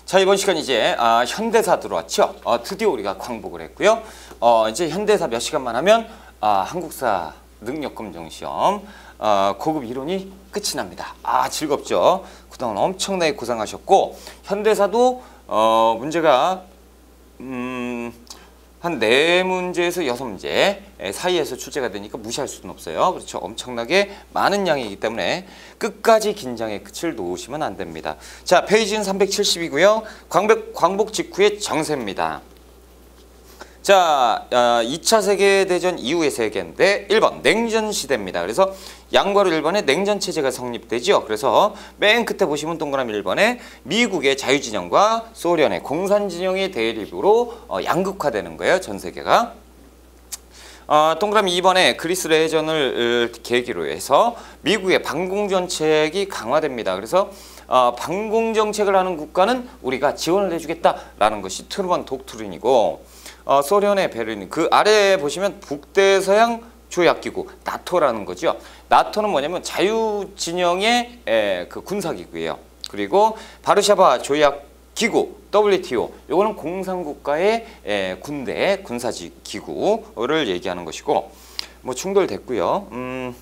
자, 이번 시간 이제 현대사 들어왔죠. 드디어 우리가 광복을 했고요. 이제 현대사 몇 시간만 하면 한국사 능력검정 시험 고급 이론이 끝이 납니다. 즐겁죠. 그동안 엄청나게 고생하셨고 현대사도 문제가 한 4문제에서 6문제 사이에서 출제가 되니까 무시할 수는 없어요. 그렇죠. 엄청나게 많은 양이기 때문에 끝까지 긴장의 끝을 놓으시면 안 됩니다. 자, 페이지는 370이고요. 광복 직후의 정세입니다. 자, 2차 세계대전 이후의 세계인데 1번 냉전 시대입니다. 그래서 양괄호 1번에 냉전 체제가 성립되죠. 그래서 맨 끝에 보시면 동그라미 1번에 미국의 자유진영과 소련의 공산진영의 대립으로 양극화되는 거예요. 전 세계가. 동그라미 2번에 그리스 내전을 계기로 해서 미국의 반공정책이 강화됩니다. 그래서 반공정책을 하는 국가는 우리가 지원을 해주겠다라는 것이 트루먼 독트린이고 소련의 베를린, 그 아래에 보시면 북대서양 조약기구, 나토라는 거죠. 나토는 뭐냐면 자유진영의 그 군사기구예요. 그리고 바르샤바 조약기구, WTO, 요거는 공산국가의 군대, 군사기구를 얘기하는 것이고, 뭐 충돌됐고요.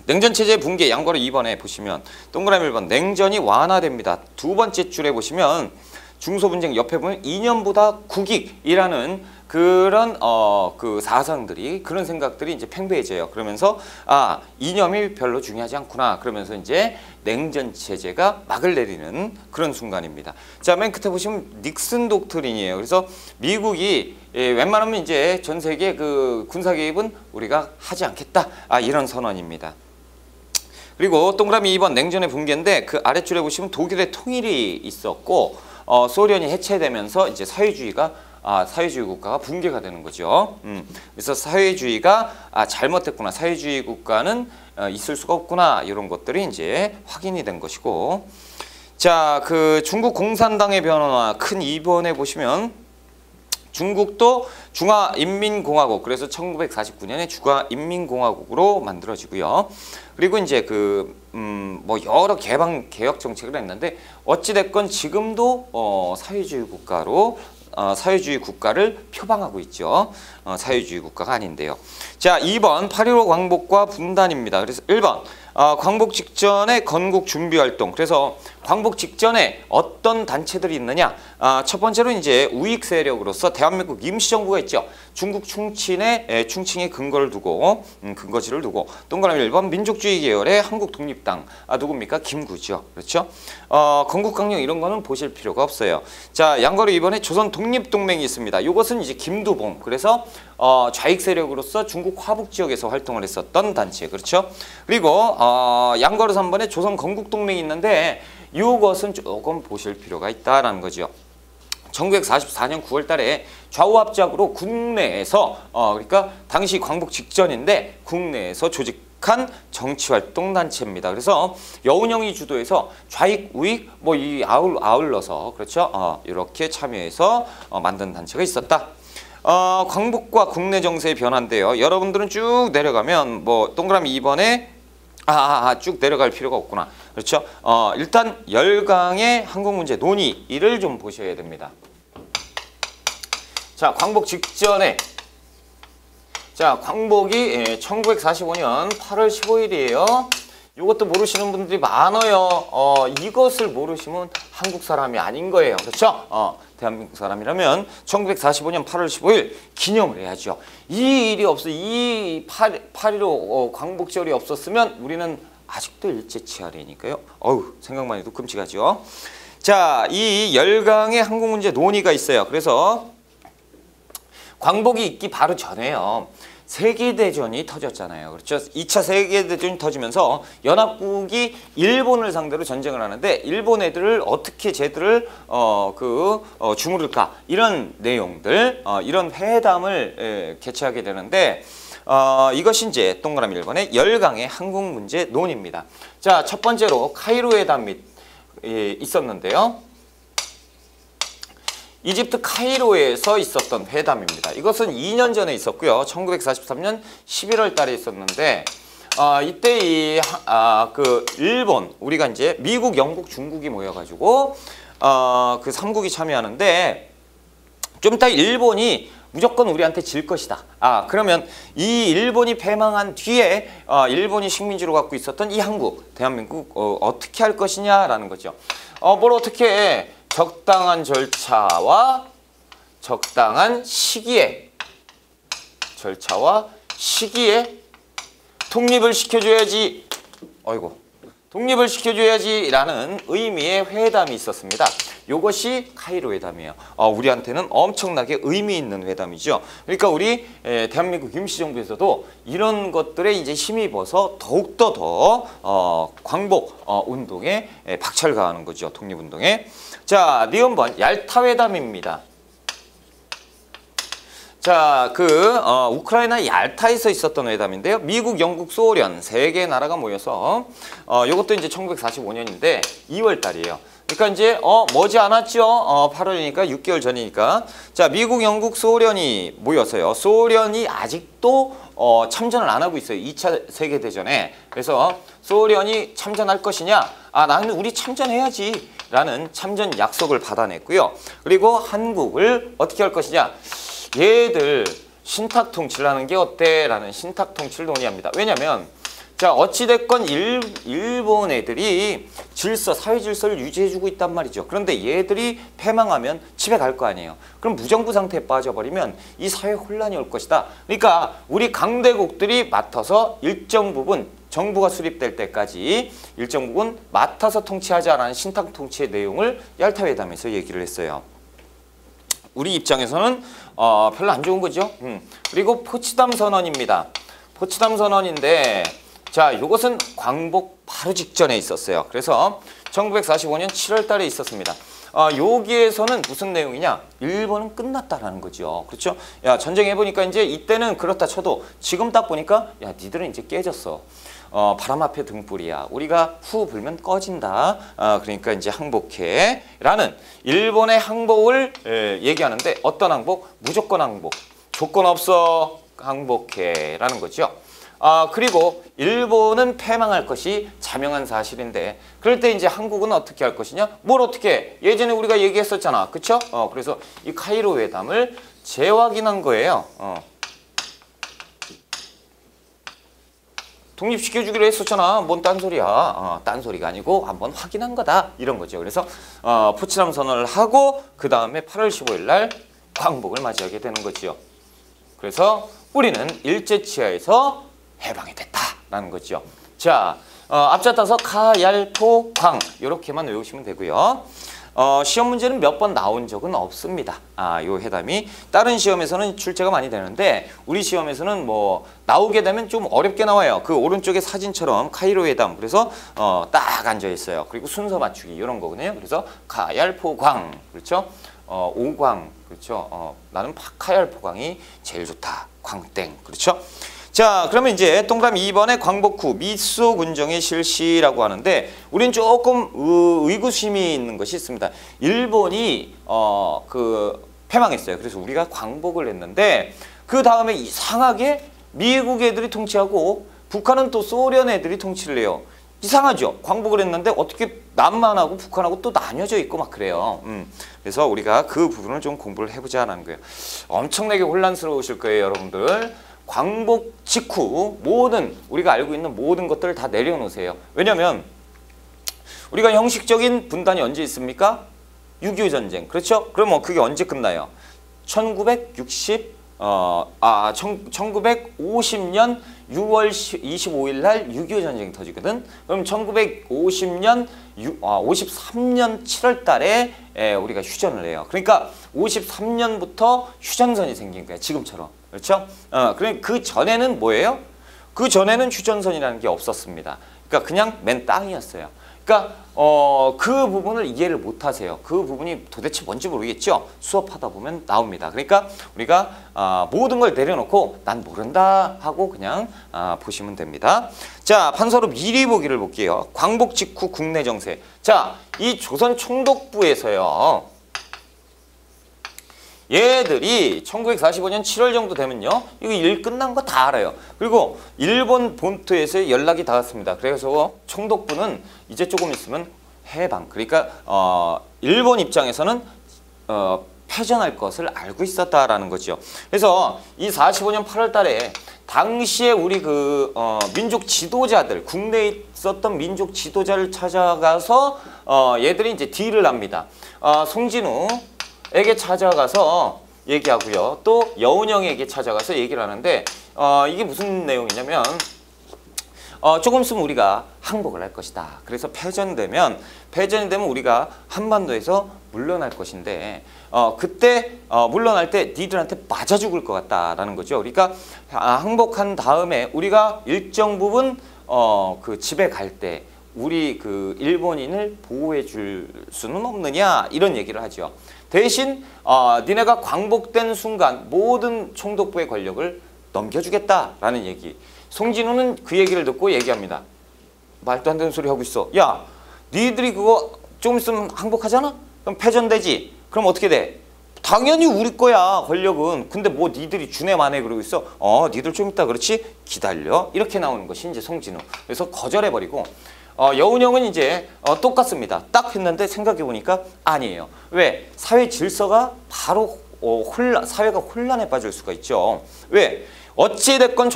냉전체제 붕괴, 양괄호 2번에 보시면 동그라미 1번, 냉전이 완화됩니다. 두 번째 줄에 보시면 중소분쟁 옆에 보면 이념보다 국익이라는 그런 그 사상들이, 그런 생각들이 이제 팽배해져요. 그러면서 이념이 별로 중요하지 않구나. 그러면서 이제 냉전 체제가 막을 내리는 그런 순간입니다. 자, 맨 끝에 보시면 닉슨 독트린이에요. 그래서 미국이 웬만하면 이제 전 세계 그 군사 개입은 우리가 하지 않겠다. 이런 선언입니다. 그리고 동그라미 2번 냉전의 붕괴인데 그 아랫줄에 보시면 독일의 통일이 있었고 소련이 해체되면서 이제 사회주의 국가가 붕괴가 되는 거죠. 그래서 사회주의가 잘못됐구나, 사회주의 국가는 있을 수가 없구나, 이런 것들이 이제 확인이 된 것이고, 자, 그 중국 공산당의 변화 큰 2번에 보시면 중국도 중화인민공화국, 그래서 1949년에 중화인민공화국으로 만들어지고요. 그리고 이제 뭐 여러 개혁 정책을 했는데 어찌됐건 지금도 사회주의 국가를 표방하고 있죠. 사회주의 국가가 아닌데요. 자, 2번 8.15 광복과 분단입니다. 그래서 1번 광복 직전에 건국 준비 활동. 그래서 광복 직전에 어떤 단체들이 있느냐? 첫 번째로 이제 우익 세력으로서 대한민국 임시정부가 있죠. 중국 충칭의 근거지를 두고 동그라미 1번 민족주의 계열의 한국 독립당. 누굽니까? 김구죠. 그렇죠? 건국강령 이런 거는 보실 필요가 없어요. 자, 양괄호 2번에 조선 독립동맹이 있습니다. 이것은 이제 김두봉. 그래서 좌익 세력으로서 중국 화북 지역에서 활동을 했었던 단체. 그렇죠? 그리고 양괄호 3번에 조선 건국동맹이 있는데 이것은 조금 보실 필요가 있다라는 거죠. 1944년 9월 달에 좌우합작으로 국내에서 그러니까 당시 광복 직전인데 국내에서 조직한 정치활동단체입니다. 그래서 여운형이 주도해서 좌익, 우익 뭐 이 아울러서 그렇죠. 이렇게 참여해서 만든 단체가 있었다. 광복과 국내 정세의 변화인데요. 여러분들은 쭉 내려가면 뭐 동그라미 2번에 쭉 내려갈 필요가 없구나. 그렇죠? 일단 열강의 한국문제 논의를 좀 보셔야 됩니다. 자, 광복 직전에 광복이 1945년 8월 15일이에요. 이것도 모르시는 분들이 많아요. 이것을 모르시면 한국 사람이 아닌 거예요. 그렇죠? 대한민국 사람이라면 1945년 8월 15일 기념을 해야죠. 이 일이 이 8.15 광복절이 없었으면 우리는 아직도 일제치 아래니까요. 생각만 해도 끔찍하죠. 자, 이 열강의 한국문제 논의가 있어요. 그래서 광복이 있기 바로 전에요. 세계대전이 터졌잖아요. 그렇죠? 2차 세계대전이 터지면서 연합국이 일본을 상대로 전쟁을 하는데 일본 애들을 어떻게 쟤들을 주무를까? 이런 내용들, 이런 회담을 개최하게 되는데 이것이 이제 동그라미 1번의 열강의 한국 문제 논의입니다. 자, 첫 번째로 카이로 회담이 있었는데요. 이집트 카이로에서 있었던 회담입니다. 이것은 2년 전에 있었고요. 1943년 11월 달에 있었는데 이때 그 일본, 우리가 이제 미국, 영국, 중국이 모여가지고 그 3국이 참여하는데 좀 이따 일본이 무조건 우리한테 질 것이다. 그러면 이 일본이 패망한 뒤에 일본이 식민지로 갖고 있었던 이 한국, 대한민국 어떻게 할 것이냐라는 거죠. 뭘 어떻게 해? 적당한 절차와 적당한 시기에 독립을 시켜줘야지. 독립을 시켜줘야지라는 의미의 회담이 있었습니다. 이것이 카이로 회담이에요. 우리한테는 엄청나게 의미 있는 회담이죠. 그러니까 우리 대한민국 임시정부에서도 이런 것들에 이제 힘입어서 더욱더 더 광복 운동에 박차를 가하는 거죠. 독립운동에. 자, 니은번 얄타 회담입니다. 자, 우크라이나 얄타에서 있었던 회담인데요. 미국, 영국, 소련 세 개 나라가 모여서 이것도 이제 1945년인데 2월 달이에요. 그러니까 이제 머지 않았죠. 8월이니까 6개월 전이니까. 자, 미국, 영국, 소련이 모여서요. 소련이 아직도 참전을 안 하고 있어요. 2차 세계대전에. 그래서 소련이 참전할 것이냐? 나는 우리 참전해야지 라는 참전 약속을 받아냈고요. 그리고 한국을 어떻게 할 것이냐? 얘들 신탁 통치를 하는 게 어때? 라는 신탁 통치를 논의합니다. 왜냐면 자, 어찌됐건 일본 애들이 사회 질서를 유지해주고 있단 말이죠. 그런데 얘들이 패망하면 집에 갈 거 아니에요. 그럼 무정부 상태에 빠져버리면 이 사회 혼란이 올 것이다. 그러니까 우리 강대국들이 맡아서 일정 부분 정부가 수립될 때까지 일정 부분 맡아서 통치하자라는 신탁 통치의 내용을 얄타 회담에서 얘기를 했어요. 우리 입장에서는 별로 안 좋은 거죠. 그리고 포츠담 선언입니다. 포츠담 선언인데 자, 이것은 광복 바로 직전에 있었어요. 그래서 1945년 7월 달에 있었습니다. 여기에서는 무슨 내용이냐? 일본은 끝났다라는 거죠. 그렇죠? 야, 전쟁해보니까 이제 이때는 그렇다 쳐도 지금 딱 보니까 야, 니들은 이제 깨졌어. 바람 앞에 등불이야. 우리가 후 불면 꺼진다. 그러니까 이제 항복해. 라는 일본의 항복을 얘기하는데 어떤 항복? 무조건 항복. 조건 없어. 항복해. 라는 거죠. 그리고 일본은 패망할 것이 자명한 사실인데 그럴 때 이제 한국은 어떻게 할 것이냐? 뭘 어떻게 해? 예전에 우리가 얘기했었잖아. 그쵸? 그래서 이 카이로 회담을 재확인한 거예요. 독립시켜주기로 했었잖아. 뭔 딴소리야. 딴소리가 아니고 한번 확인한 거다. 이런 거죠. 그래서 포츠담 선언을 하고 그 다음에 8월 15일 날 광복을 맞이하게 되는 거죠. 그래서 우리는 일제치하에서 해방이 됐다라는 거죠. 자, 앞잡아서 카얄포 광 이렇게만 외우시면 되고요. 시험 문제는 몇 번 나온 적은 없습니다. 요 회담이 다른 시험에서는 출제가 많이 되는데 우리 시험에서는 뭐 나오게 되면 좀 어렵게 나와요. 그 오른쪽에 사진처럼 카이로 회담 그래서 딱 앉아 있어요. 그리고 순서 맞추기 이런 거거든요. 그래서 카얄포광 그렇죠? 오광 그렇죠? 나는 카얄포광이 제일 좋다. 광땡 그렇죠? 자, 그러면 이제 동그라미 2번에 광복 후 미소 군정의 실시라고 하는데 우리는 조금 의구심이 있는 것이 있습니다. 일본이 패망했어요. 그래서 우리가 광복을 했는데 그 다음에 이상하게 미국 애들이 통치하고 북한은 또 소련 애들이 통치를 해요. 이상하죠? 광복을 했는데 어떻게 남한하고 북한하고 또 나뉘어져 있고 막 그래요. 그래서 우리가 그 부분을 좀 공부를 해보자는 거예요. 엄청나게 혼란스러우실 거예요, 여러분들. 광복 직후 우리가 알고 있는 모든 것들을 다 내려놓으세요. 왜냐하면 우리가 형식적인 분단이 언제 있습니까? 6.25 전쟁. 그렇죠? 그럼 그게 언제 끝나요? 1950년 6월 25일 날 6.25 전쟁이 터지거든. 그럼 1950년 53년 7월 달에 우리가 휴전을 해요. 그러니까 53년부터 휴전선이 생긴 거야. 지금처럼. 그렇죠? 그러니까 그 전에는 뭐예요? 그 전에는 휴전선이라는 게 없었습니다. 그러니까 그냥 맨 땅이었어요. 그러니까 그 부분을 이해를 못 하세요. 그 부분이 도대체 뭔지 모르겠죠? 수업하다 보면 나옵니다. 그러니까 우리가 모든 걸 내려놓고 난 모른다 하고 그냥 보시면 됩니다. 자, 판서로 미리 보기를 볼게요. 광복 직후 국내 정세. 자, 이 조선 총독부에서요. 얘들이 1945년 7월 정도 되면요. 이거 일 끝난 거 다 알아요. 그리고 일본 본토에서 연락이 닿았습니다. 그래서 총독부는 이제 조금 있으면 해방. 그러니까 일본 입장에서는 패전할 것을 알고 있었다라는 거죠. 그래서 이 45년 8월 달에 당시에 우리 민족 지도자들, 국내에 있었던 민족 지도자를 찾아가서 얘들이 이제 딜을 합니다. 송진우에게 찾아가서 얘기하고요. 또 여운형에게 찾아가서 얘기를 하는데 이게 무슨 내용이냐면 조금 있으면 우리가 항복을 할 것이다. 그래서 패전이 되면 우리가 한반도에서 물러날 것인데 그때 물러날 때 니들한테 맞아 죽을 것 같다라는 거죠. 그러니까 항복한 다음에 우리가 일정 부분 그 집에 갈 때 우리 그 일본인을 보호해 줄 수는 없느냐 이런 얘기를 하죠. 대신 니네가 광복된 순간 모든 총독부의 권력을 넘겨주겠다라는 얘기. 송진우는 그 얘기를 듣고 얘기합니다. 말도 안 되는 소리 하고 있어. 야, 니들이 그거 좀 있으면 항복하잖아? 그럼 패전되지? 그럼 어떻게 돼? 당연히 우리 거야, 권력은. 근데 뭐 니들이 주네 마네 그러고 있어. 니들 좀 있다 그렇지? 기다려. 이렇게 나오는 것이 이제 송진우. 그래서 거절해버리고 여운형은 이제 똑같습니다. 딱 했는데 생각해보니까 아니에요. 왜? 사회 질서가 바로 사회가 혼란에 빠질 수가 있죠. 왜? 어찌됐건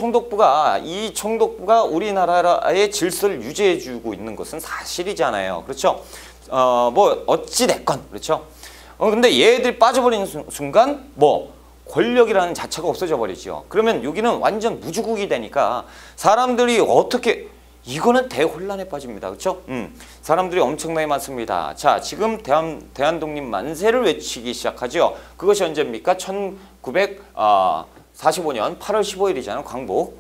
이 총독부가 우리나라의 질서를 유지해주고 있는 것은 사실이잖아요. 그렇죠? 뭐 어찌됐건 그렇죠? 근데 얘들이 빠져버리는 순간 권력이라는 자체가 없어져 버리죠. 그러면 여기는 완전 무주국이 되니까 사람들이 어떻게 이거는 대혼란에 빠집니다. 그렇죠? 사람들이 엄청나게 많습니다. 자, 지금 대한독립 만세를 외치기 시작하죠. 그것이 언제입니까? 1945년 8월 15일이잖아요.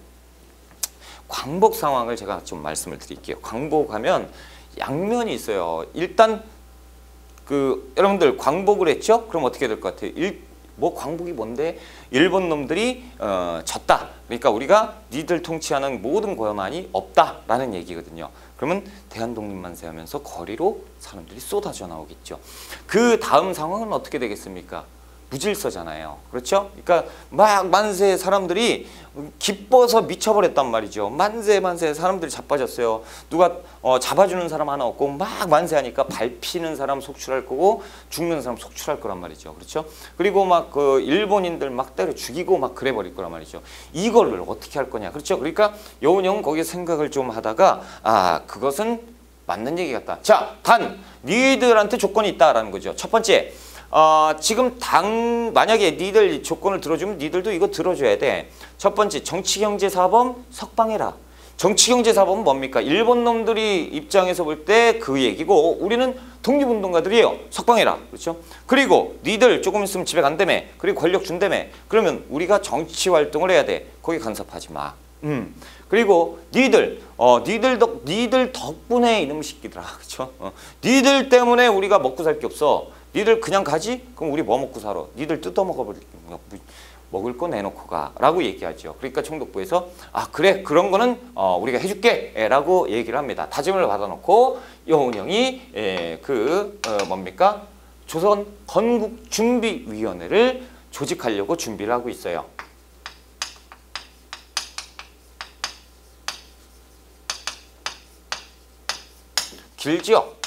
광복 상황을 제가 좀 말씀을 드릴게요. 광복하면 양면이 있어요. 일단 여러분들 광복을 했죠? 그럼 어떻게 될 것 같아요? 광복이 뭔데? 일본 놈들이 졌다. 그러니까 우리가 니들 통치하는 모든 권한이 없다라는 얘기거든요. 그러면 대한독립만세 하면서 거리로 사람들이 쏟아져 나오겠죠. 그 다음 상황은 어떻게 되겠습니까? 무질서잖아요. 그렇죠? 그러니까 막 만세 사람들이 기뻐서 미쳐버렸단 말이죠. 만세 사람들이 자빠졌어요. 누가 잡아주는 사람 하나 없고 막 만세하니까 밟히는 사람 속출할 거고 죽는 사람 속출할 거란 말이죠. 그렇죠? 그리고 막 일본인들 막 때려 죽이고 막 그래버릴 거란 말이죠. 이거를 어떻게 할 거냐. 그렇죠? 그러니까 여운형은 거기에 생각을 좀 하다가 그것은 맞는 얘기 같다. 자, 니들한테 조건이 있다라는 거죠. 첫 번째, 지금 만약에 니들 조건을 들어주면 니들도 이거 들어줘야 돼. 첫 번째, 정치경제사범 석방해라. 정치경제사범은 뭡니까? 일본 놈들이 입장에서 볼 때 그 얘기고 우리는 독립운동가들이에요. 석방해라. 그렇죠? 그리고 니들 조금 있으면 집에 간다며. 그리고 권력 준다며. 그러면 우리가 정치활동을 해야 돼. 거기 간섭하지 마. 그리고 니들 덕분에 이놈 새끼들아. 그렇죠? 니들 때문에 우리가 먹고 살 게 없어. 니들 그냥 가지? 그럼 우리 뭐 먹고 살아? 니들 먹을 거 내놓고 가 라고 얘기하죠. 그러니까 총독부에서 그래 그런 거는 우리가 해줄게 라고 얘기를 합니다. 다짐을 받아놓고 여운형이 뭡니까? 조선 건국준비위원회를 조직하려고 준비를 하고 있어요. 길죠?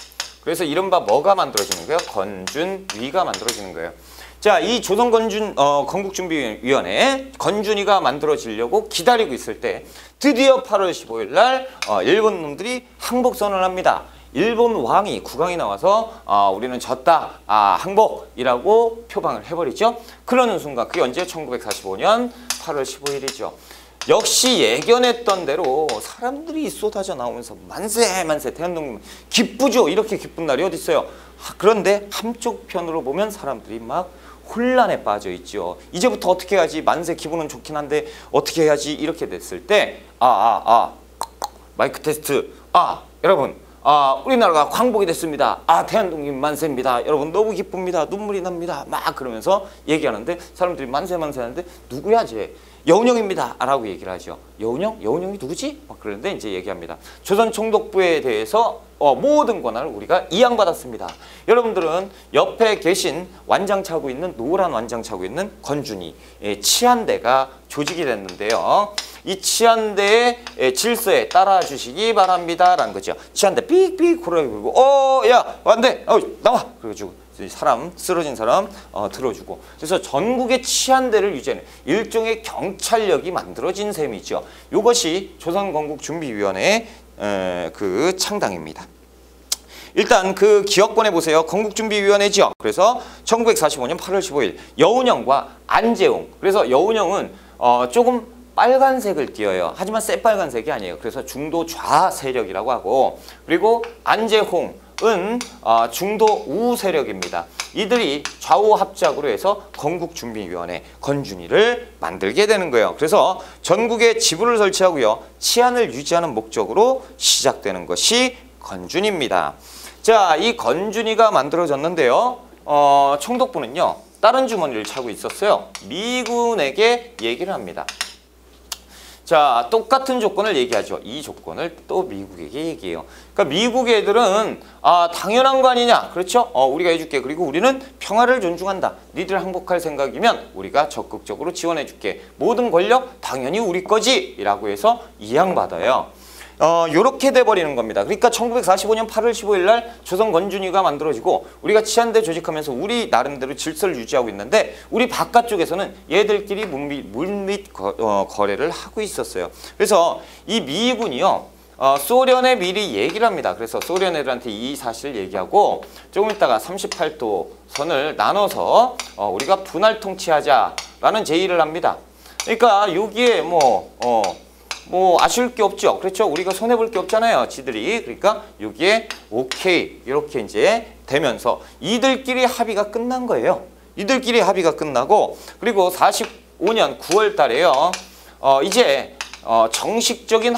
그래서 이른바 뭐가 만들어지는 거예요? 건준위가 만들어지는 거예요. 자, 이 조선 건국준비위원회 건준위가 만들어지려고 기다리고 있을 때 드디어 8월 15일 날 일본 놈들이 항복선언을 합니다. 일본 왕이 국왕이 나와서 우리는 졌다, 항복이라고 표방을 해버리죠. 그러는 순간 그게 언제? 1945년 8월 15일이죠. 역시 예견했던 대로 사람들이 쏟아져 나오면서 만세 대한독립 기쁘죠. 이렇게 기쁜 날이 어디 있어요. 그런데 한쪽 편으로 보면 사람들이 막 혼란에 빠져 있죠. 이제부터 어떻게 해야지? 만세 기분은 좋긴 한데 어떻게 해야지? 이렇게 됐을 때 마이크 테스트. 여러분 우리나라가 광복이 됐습니다. 대한독립 만세입니다. 여러분 너무 기쁩니다. 눈물이 납니다. 막 그러면서 얘기하는데 사람들이 만세 하는데 누구야 쟤? 여운형입니다 라고 얘기를 하죠. 여운형? 여운형이 누구지? 막 그러는데 이제 얘기합니다. 조선 총독부에 대해서 모든 권한을 우리가 이양받았습니다. 여러분들은 옆에 계신 완장 차고 있는 노란 완장 차고 있는 건준이 치안대가 조직이 됐는데요. 이 치안대의 질서에 따라 주시기 바랍니다 라는 거죠. 치안대 삑삑 그러고 야 안돼 나와 그래가지고 사람 쓰러진 사람 들어주고 그래서 전국의 치안대를 유지하는 일종의 경찰력이 만들어진 셈이죠. 이것이 조선건국준비위원회의 그 창당입니다. 일단 그 기억권에 보세요. 건국준비위원회죠. 그래서 1945년 8월 15일 여운형과 안재홍. 그래서 여운형은 조금 빨간색을 띄어요. 하지만 새빨간색이 아니에요. 그래서 중도 좌 세력이라고 하고 그리고 안재홍은 중도 우 세력입니다. 이들이 좌우 합작으로 해서 건국준비위원회 건준위를 만들게 되는 거예요. 그래서 전국에 지부를 설치하고요. 치안을 유지하는 목적으로 시작되는 것이 건준위입니다. 자, 이 건준위가 만들어졌는데요. 총독부는요. 다른 주머니를 차고 있었어요. 미군에게 얘기를 합니다. 자, 똑같은 조건을 얘기하죠. 이 조건을 또 미국에게 얘기해요. 그러니까 미국 애들은 당연한 거 아니냐. 그렇죠? 우리가 해줄게. 그리고 우리는 평화를 존중한다. 니들 항복할 생각이면 우리가 적극적으로 지원해줄게. 모든 권력 당연히 우리 거지. 라고 해서 이양받아요. 요렇게 돼버리는 겁니다. 그러니까 1945년 8월 15일 날 조선 건준위가 만들어지고 우리가 치안대 조직하면서 우리 나름대로 질서를 유지하고 있는데 우리 바깥쪽에서는 얘들끼리 물밑 거래를 하고 있었어요. 그래서 이 미군이요. 소련에 미리 얘기를 합니다. 그래서 소련 애들한테 이 사실을 얘기하고 조금 있다가 38도 선을 나눠서 우리가 분할 통치하자라는 제의를 합니다. 그러니까 여기에 뭐 아쉬울 게 없죠. 그렇죠? 우리가 손해볼 게 없잖아요. 지들이. 그러니까 여기에 오케이 이렇게 이제 되면서 이들끼리 합의가 끝난 거예요. 이들끼리 합의가 끝나고 그리고 45년 9월 달에요. 이제 정식적인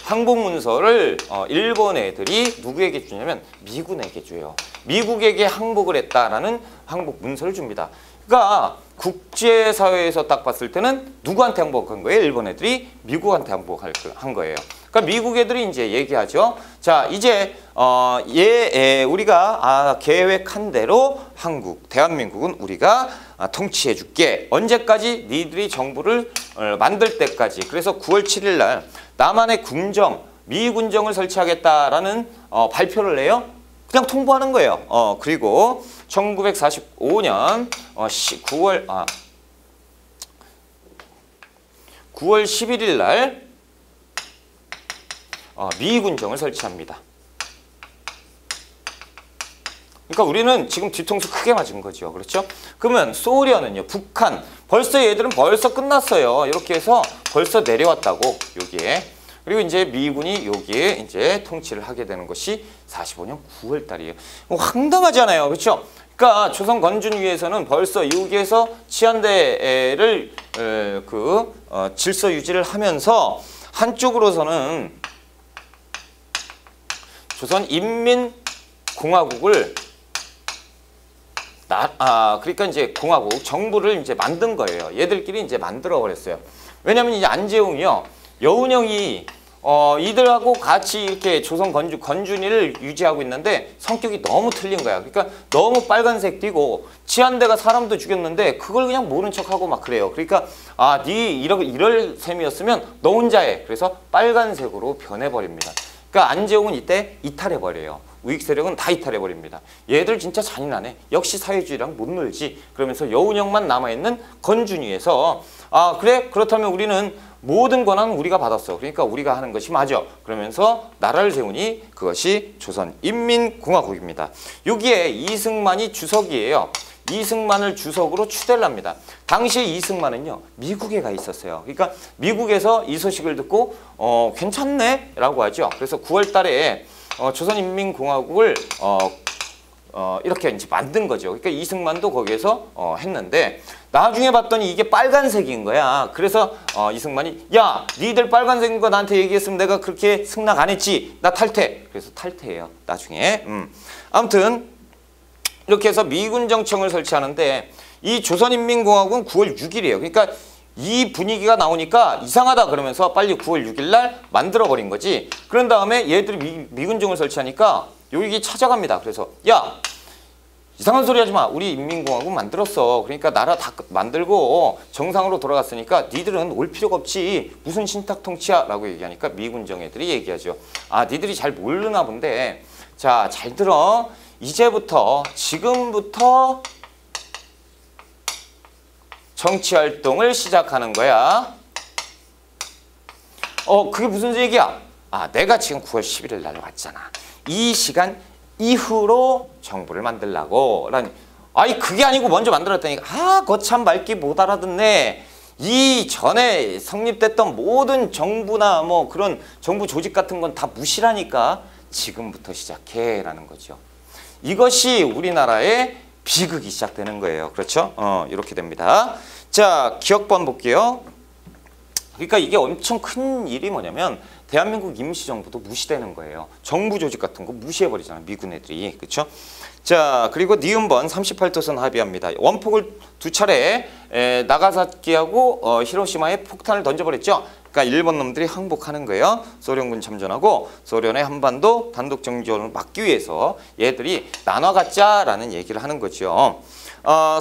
항복문서를 일본 애들이 누구에게 주냐면 미군에게 줘요. 미국에게 항복을 했다라는 항복 문서를 줍니다. 그러니까 국제사회에서 딱 봤을 때는 누구한테 항복한 거예요? 일본 애들이 미국한테 항복한 거예요. 그러니까 미국 애들이 이제 얘기하죠. 자, 이제 우리가 계획한 대로 대한민국은 우리가 통치해 줄게. 언제까지? 니들이 정부를 만들 때까지. 그래서 9월 7일 날 남한에 미군정을 설치하겠다라는 발표를 해요. 그냥 통보하는 거예요. 그리고 1945년 9월 11일 날 미군정을 설치합니다. 그러니까 우리는 지금 뒤통수 크게 맞은 거죠. 그렇죠? 그러면 소련은요. 북한 벌써 얘들은 벌써 끝났어요. 이렇게 해서 벌써 내려왔다고 여기에. 그리고 이제 미군이 여기에 이제 통치를 하게 되는 것이 45년 9월 달이에요. 황당하잖아요. 그렇죠? 그러니까 조선 건준위에서는 벌써 여기에서 치안대를 질서 유지를 하면서 한쪽으로서는 조선인민공화국을 그러니까 이제 공화국 정부를 이제 만든 거예요. 얘들끼리 이제 만들어 버렸어요. 왜냐면 이제 안재홍이요. 여운형이 이들하고 같이 이렇게 조선 건준위를 유지하고 있는데 성격이 너무 틀린 거야. 그러니까 너무 빨간색 띄고 치안대가 사람도 죽였는데 그걸 그냥 모른 척하고 막 그래요. 그러니까 니 이럴 셈이었으면 너 혼자 해. 그래서 빨간색으로 변해버립니다. 그러니까 안재홍은 이때 이탈해버려요. 우익 세력은 다 이탈해버립니다. 얘들 진짜 잔인하네. 역시 사회주의랑 못 놀지. 그러면서 여운형만 남아있는 건준위에서 그래? 그렇다면 우리는 모든 권한은 우리가 받았어. 그러니까 우리가 하는 것이 맞아. 그러면서 나라를 세우니 그것이 조선인민공화국입니다. 여기에 이승만이 주석이에요. 이승만을 주석으로 추대를 합니다. 당시에 이승만은요. 미국에 가 있었어요. 그러니까 미국에서 이 소식을 듣고 괜찮네? 라고 하죠. 그래서 9월 달에 조선인민공화국을 이렇게 이제 만든 거죠. 그러니까 이승만도 거기에서 했는데 나중에 봤더니 이게 빨간색인 거야. 그래서 이승만이 야, 니들 빨간색인 거 나한테 얘기했으면 내가 그렇게 승낙 안 했지. 나 탈퇴. 그래서 탈퇴해요. 나중에. 아무튼 이렇게 해서 미군정청을 설치하는데 이 조선인민공화국은 9월 6일이에요. 그러니까 이 분위기가 나오니까 이상하다 그러면서 빨리 9월 6일 날 만들어버린 거지. 그런 다음에 얘들이 미군정을 설치하니까 여기 찾아갑니다. 그래서 야, 이상한 소리 하지 마. 우리 인민공화국 만들었어. 그러니까 나라 다 만들고 정상으로 돌아갔으니까 니들은 올 필요가 없지. 무슨 신탁통치야? 라고 얘기하니까 미군정 애들이 얘기하죠. 아, 니들이 잘 모르나 본데. 자, 잘 들어. 이제부터, 지금부터 정치활동을 시작하는 거야. 그게 무슨 얘기야? 아, 내가 지금 9월 11일 날 왔잖아. 이 시간 이후로 정부를 만들라고. 아니, 그게 아니고 먼저 만들었다니까. 아, 거참 말귀 못 알아듣네. 이 전에 성립됐던 모든 정부나 뭐 그런 정부 조직 같은 건 다 무시라니까. 지금부터 시작해 라는 거죠. 이것이 우리나라의 비극이 시작되는 거예요. 그렇죠? 이렇게 됩니다. 자, 기억번 볼게요. 그러니까 이게 엄청 큰 일이 뭐냐면 대한민국 임시정부도 무시되는 거예요. 정부 조직 같은 거 무시해버리잖아요. 미군 애들이. 그렇죠? 자, 그리고 니은번 38도선 합의합니다. 원폭을 두 차례 나가사키하고 히로시마에 폭탄을 던져버렸죠. 그러니까 일본 놈들이 항복하는 거예요. 소련군 참전하고 소련의 한반도 단독 정전을 막기 위해서 얘들이 나눠갖자라는 얘기를 하는 거죠.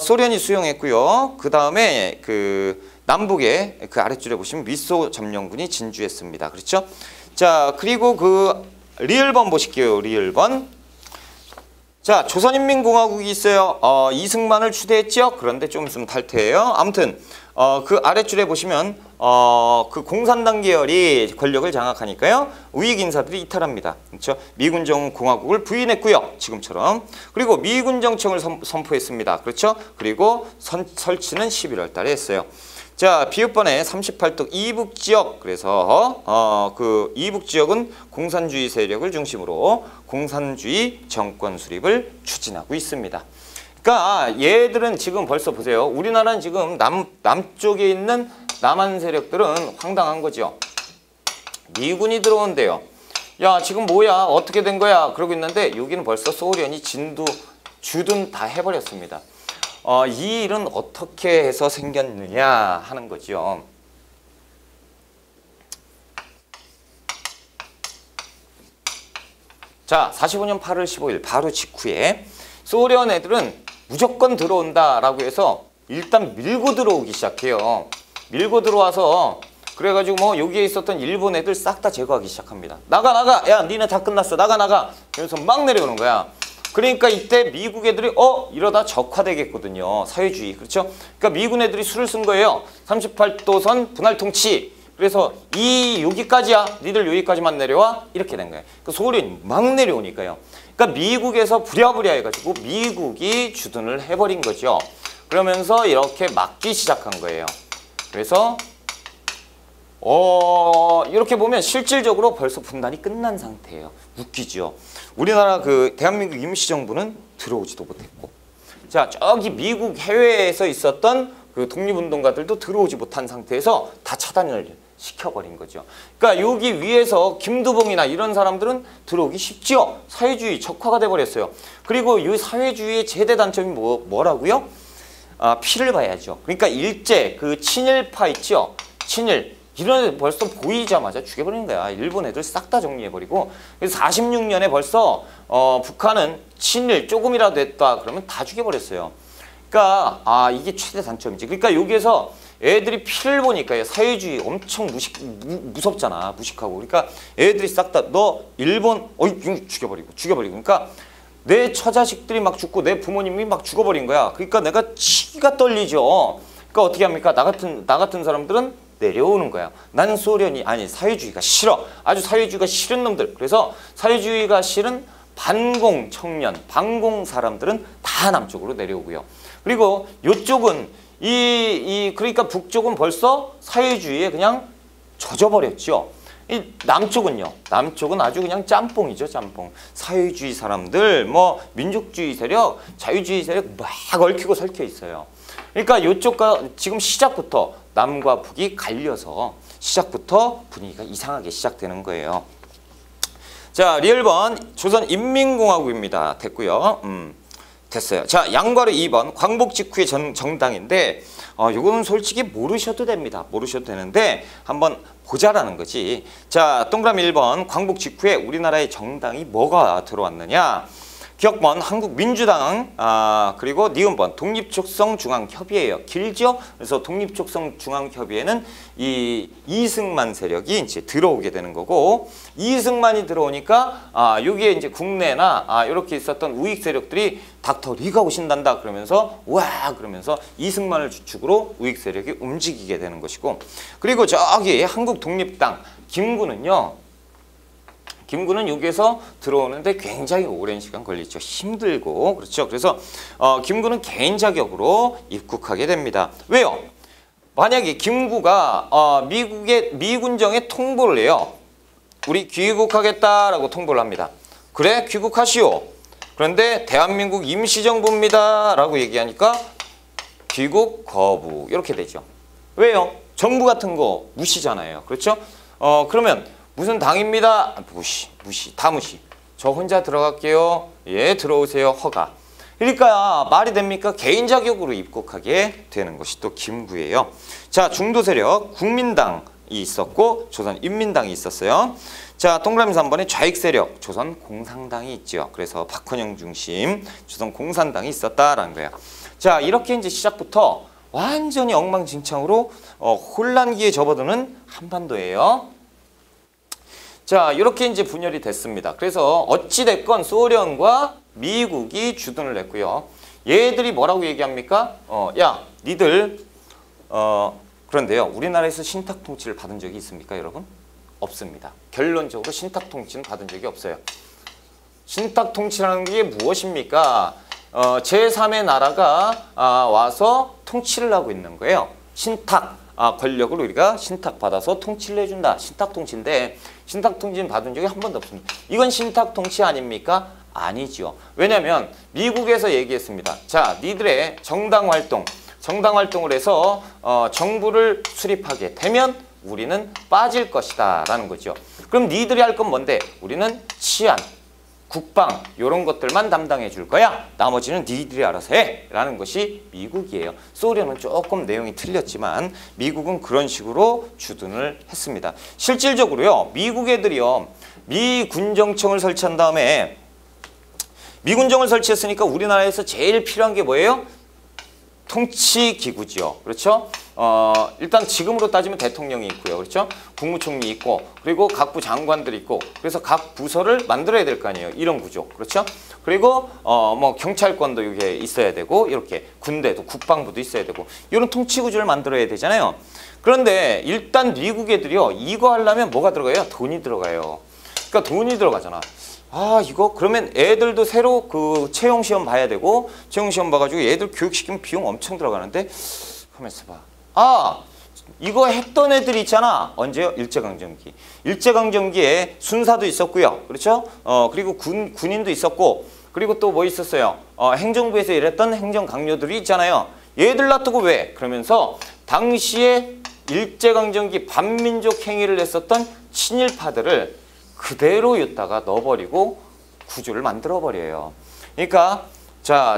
소련이 수용했고요. 그 다음에 남북의 그 아랫줄에 보시면 미소 점령군이 진주했습니다. 그렇죠? 자, 그리고 그 리을번 보실게요. 리을번. 자, 조선인민공화국이 있어요. 이승만을 추대했죠. 그런데 좀 있으면 탈퇴해요. 아무튼 그 아랫줄에 보시면 그 공산당 계열이 권력을 장악하니까요. 우익 인사들이 이탈합니다. 그렇죠? 미군정 공화국을 부인했고요. 지금처럼. 그리고 미군정청을 선포했습니다. 그렇죠? 그리고 설치는 11월 달에 했어요. 자, 비읍번에 38도 이북지역. 그래서 그 이북지역은 공산주의 세력을 중심으로 공산주의 정권 수립을 추진하고 있습니다. 그러니까 얘들은 지금 벌써 보세요. 우리나라는 지금 남쪽에 있는 남한 세력들은 황당한 거죠. 미군이 들어온대요. 야, 지금 뭐야? 어떻게 된 거야? 그러고 있는데 여기는 벌써 소련이 주둔 다 해버렸습니다. 이 일은 어떻게 해서 생겼느냐 하는 거죠. 자, 45년 8월 15일 바로 직후에 소련 애들은 무조건 들어온다라고 해서 일단 밀고 들어오기 시작해요. 밀고 들어와서 그래가지고 뭐 여기에 있었던 일본 애들 싹 다 제거하기 시작합니다. 나가! 야, 니네 다 끝났어. 나가! 그래서 막 내려오는 거야. 그러니까 이때 미국 애들이 이러다 적화되겠거든요. 사회주의. 그렇죠? 그러니까 미군 애들이 수를 쓴 거예요. 38도선 분할 통치. 그래서 여기까지야. 니들 여기까지만 내려와. 이렇게 된 거예요. 그러니까 소련이 막 내려오니까요. 그러니까 미국에서 부랴부랴 해가지고 미국이 주둔을 해버린 거죠. 그러면서 이렇게 막기 시작한 거예요. 그래서 이렇게 보면 실질적으로 벌써 분단이 끝난 상태예요. 웃기죠. 우리나라 대한민국 임시정부는 들어오지도 못했고, 자, 저기 미국 해외에서 있었던 그 독립운동가들도 들어오지 못한 상태에서 다 차단을 시켜버린 거죠. 그러니까 여기 위에서 김두봉이나 이런 사람들은 들어오기 쉽지요. 사회주의 적화가 돼버렸어요. 그리고 이 사회주의의 최대 단점이 뭐라고요? 피를 봐야죠. 그러니까 일제 그 친일파 있죠. 친일. 이런 애들 벌써 보이자마자 죽여버리는 거야. 일본 애들 싹 다 정리해버리고. 그래서 46년에 벌써 북한은 친일 조금이라도 했다 그러면 다 죽여버렸어요. 그러니까 이게 최대 단점이지. 그러니까 여기에서 애들이 피를 보니까 사회주의 엄청 무섭잖아. 무식하고. 그러니까 애들이 싹 다 너 일본 죽여버리고. 그러니까 내 처자식들이 막 죽고 내 부모님이 막 죽어버린 거야. 그러니까 내가 치가 떨리죠. 그러니까 어떻게 합니까? 나 같은 사람들은 내려오는 거야. 나는 사회주의가 싫어. 아주 사회주의가 싫은 놈들. 그래서 사회주의가 싫은 반공 청년, 반공 사람들은 다 남쪽으로 내려오고요. 그리고 이쪽은 그러니까 북쪽은 벌써 사회주의에 그냥 젖어버렸죠. 이 남쪽은요. 남쪽은 아주 그냥 짬뽕이죠, 짬뽕. 사회주의 사람들, 뭐 민족주의 세력, 자유주의 세력 막 얽히고 설켜 있어요. 그러니까 이쪽과 지금 시작부터 남과 북이 갈려서 시작부터 분위기가 이상하게 시작되는 거예요. 자, 리을번 조선인민공화국입니다. 됐고요. 됐어요. 자, 양괄호 2번 광복 직후의 정당인데 요거는 솔직히 모르셔도 됩니다. 모르셔도 되는데 한번 보자라는 거지. 자, 동그라미 1번 광복 직후에 우리나라의 정당이 뭐가 들어왔느냐. 기억번 한국민주당, 그리고 니은번 독립촉성중앙협의회예요. 길죠? 그래서 독립촉성중앙협의회는 이 이승만 세력이 이제 들어오게 되는 거고, 이승만이 들어오니까 여기에 이제 국내나 이렇게 있었던 우익 세력들이 닥터 리가 오신단다 그러면서 와 그러면서 이승만을 주축으로 우익 세력이 움직이게 되는 것이고, 그리고 저기 한국독립당 김구는 여기에서 들어오는데 굉장히 오랜 시간 걸리죠. 힘들고. 그렇죠. 그래서 김구는 개인 자격으로 입국하게 됩니다. 왜요? 만약에 김구가 미국의 미군정에 통보를 해요. 우리 귀국하겠다라고 통보를 합니다. 그래? 귀국하시오. 그런데 대한민국 임시정부입니다 라고 얘기하니까 귀국 거부 이렇게 되죠. 왜요? 정부 같은 거 무시잖아요. 그렇죠? 그러면 무슨 당입니다. 무시. 다 무시. 저 혼자 들어갈게요. 예, 들어오세요. 허가. 그러니까 말이 됩니까? 개인 자격으로 입국하게 되는 것이 또 김구예요. 자, 중도 세력 국민당이 있었고 조선인민당이 있었어요. 자, 동그라미 3번에 좌익 세력 조선공산당이 있죠. 그래서 박헌영 중심 조선공산당이 있었다라는 거예요. 자, 이렇게 이제 시작부터 완전히 엉망진창으로 혼란기에 접어드는 한반도예요. 자, 이렇게 이제 분열이 됐습니다. 그래서 어찌됐건 소련과 미국이 주둔을 했고요. 얘들이 뭐라고 얘기합니까? 야, 니들 그런데요. 우리나라에서 신탁 통치를 받은 적이 있습니까, 여러분? 없습니다. 결론적으로 신탁 통치는 받은 적이 없어요. 신탁 통치라는 게 무엇입니까? 제3의 나라가 와서 통치를 하고 있는 거예요. 신탁. 권력을 우리가 신탁받아서 통치를 해준다. 신탁통치인데 신탁통치는 받은 적이 한 번도 없습니다. 이건 신탁통치 아닙니까? 아니죠. 왜냐하면 미국에서 얘기했습니다. 자, 니들의 정당 활동을 해서 정부를 수립하게 되면 우리는 빠질 것이다 라는 거죠. 그럼 니들이 할 건 뭔데? 우리는 치안, 국방 이런 것들만 담당해 줄 거야. 나머지는 니들이 알아서 해 라는 것이 미국이에요. 소련은 조금 내용이 틀렸지만 미국은 그런 식으로 주둔을 했습니다. 실질적으로요. 미국 애들이요. 미군정청을 설치한 다음에 미군정을 설치했으니까 우리나라에서 제일 필요한 게 뭐예요? 통치기구죠. 그렇죠? 일단 지금으로 따지면 대통령이 있고요. 그렇죠? 국무총리 있고 그리고 각부 장관들이 있고 그래서 각 부서를 만들어야 될 거 아니에요. 이런 구조. 그렇죠? 그리고 뭐 경찰권도 이게 있어야 되고 이렇게 군대도 국방부도 있어야 되고 이런 통치구조를 만들어야 되잖아요. 그런데 일단 미국 애들이요. 이거 하려면 뭐가 들어가요? 돈이 들어가요. 그러니까 돈이 들어가잖아. 이거 그러면 애들도 새로 그 채용시험 봐야 되고 채용시험 봐가지고 애들 교육시키면 비용 엄청 들어가는데 가만있어 봐. 이거 했던 애들이 있잖아. 언제요? 일제강점기. 일제강점기에 순사도 있었고요. 그렇죠? 그리고 군인도 있었고 그리고 또 뭐 있었어요? 행정부에서 일했던 행정강요들이 있잖아요. 얘들 놔두고 왜? 그러면서 당시에 일제강점기 반민족 행위를 했었던 친일파들을 그대로 였다가 넣어버리고 구조를 만들어버려요. 그러니까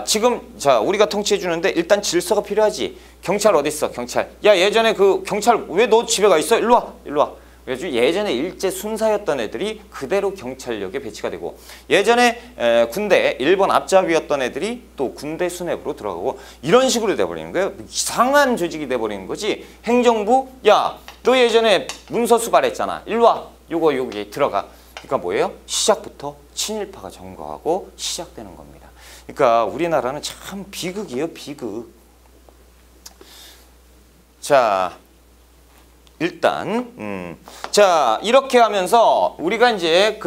지금 우리가 통치해 주는데 일단 질서가 필요하지. 경찰 어디 있어? 경찰. 야, 예전에 그 경찰 왜 너 집에 가 있어? 일로 와. 그래가지고 예전에 일제 순사였던 애들이 그대로 경찰력에 배치가 되고 예전에 군대 일본 앞잡이였던 애들이 또 군대 수뇌부로 들어가고 이런 식으로 돼버리는 거예요. 이상한 조직이 돼버리는 거지. 행정부 야, 너 예전에 문서 수발했잖아. 일로 와. 요거 여기 들어가. 그러니까 뭐예요? 시작부터 친일파가 점거하고 시작되는 겁니다. 그러니까 우리나라는 참 비극이에요, 비극. 자, 일단 이렇게 하면서 우리가 이제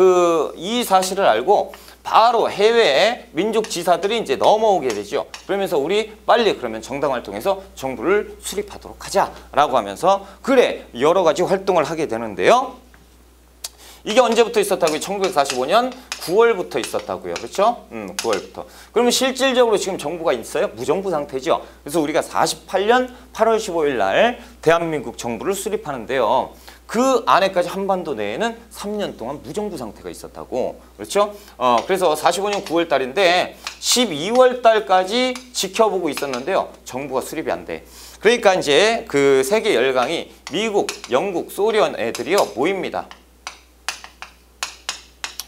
이 사실을 알고 바로 해외에 민족 지사들이 이제 넘어오게 되죠. 그러면서 우리 빨리 그러면 정당 활동에서 정부를 수립하도록 하자라고 하면서 그래 여러 가지 활동을 하게 되는데요. 이게 언제부터 있었다고요? 1945년 9월부터 있었다고요. 그렇죠? 9월부터. 그러면 실질적으로 지금 정부가 있어요? 무정부 상태죠. 그래서 우리가 48년 8월 15일 날 대한민국 정부를 수립하는데요. 그 안에까지 한반도 내에는 3년 동안 무정부 상태가 있었다고. 그렇죠? 그래서 45년 9월 달인데 12월 달까지 지켜보고 있었는데요. 정부가 수립이 안 돼. 그러니까 이제 그 세계 열강이 미국, 영국, 소련 애들이요 모입니다.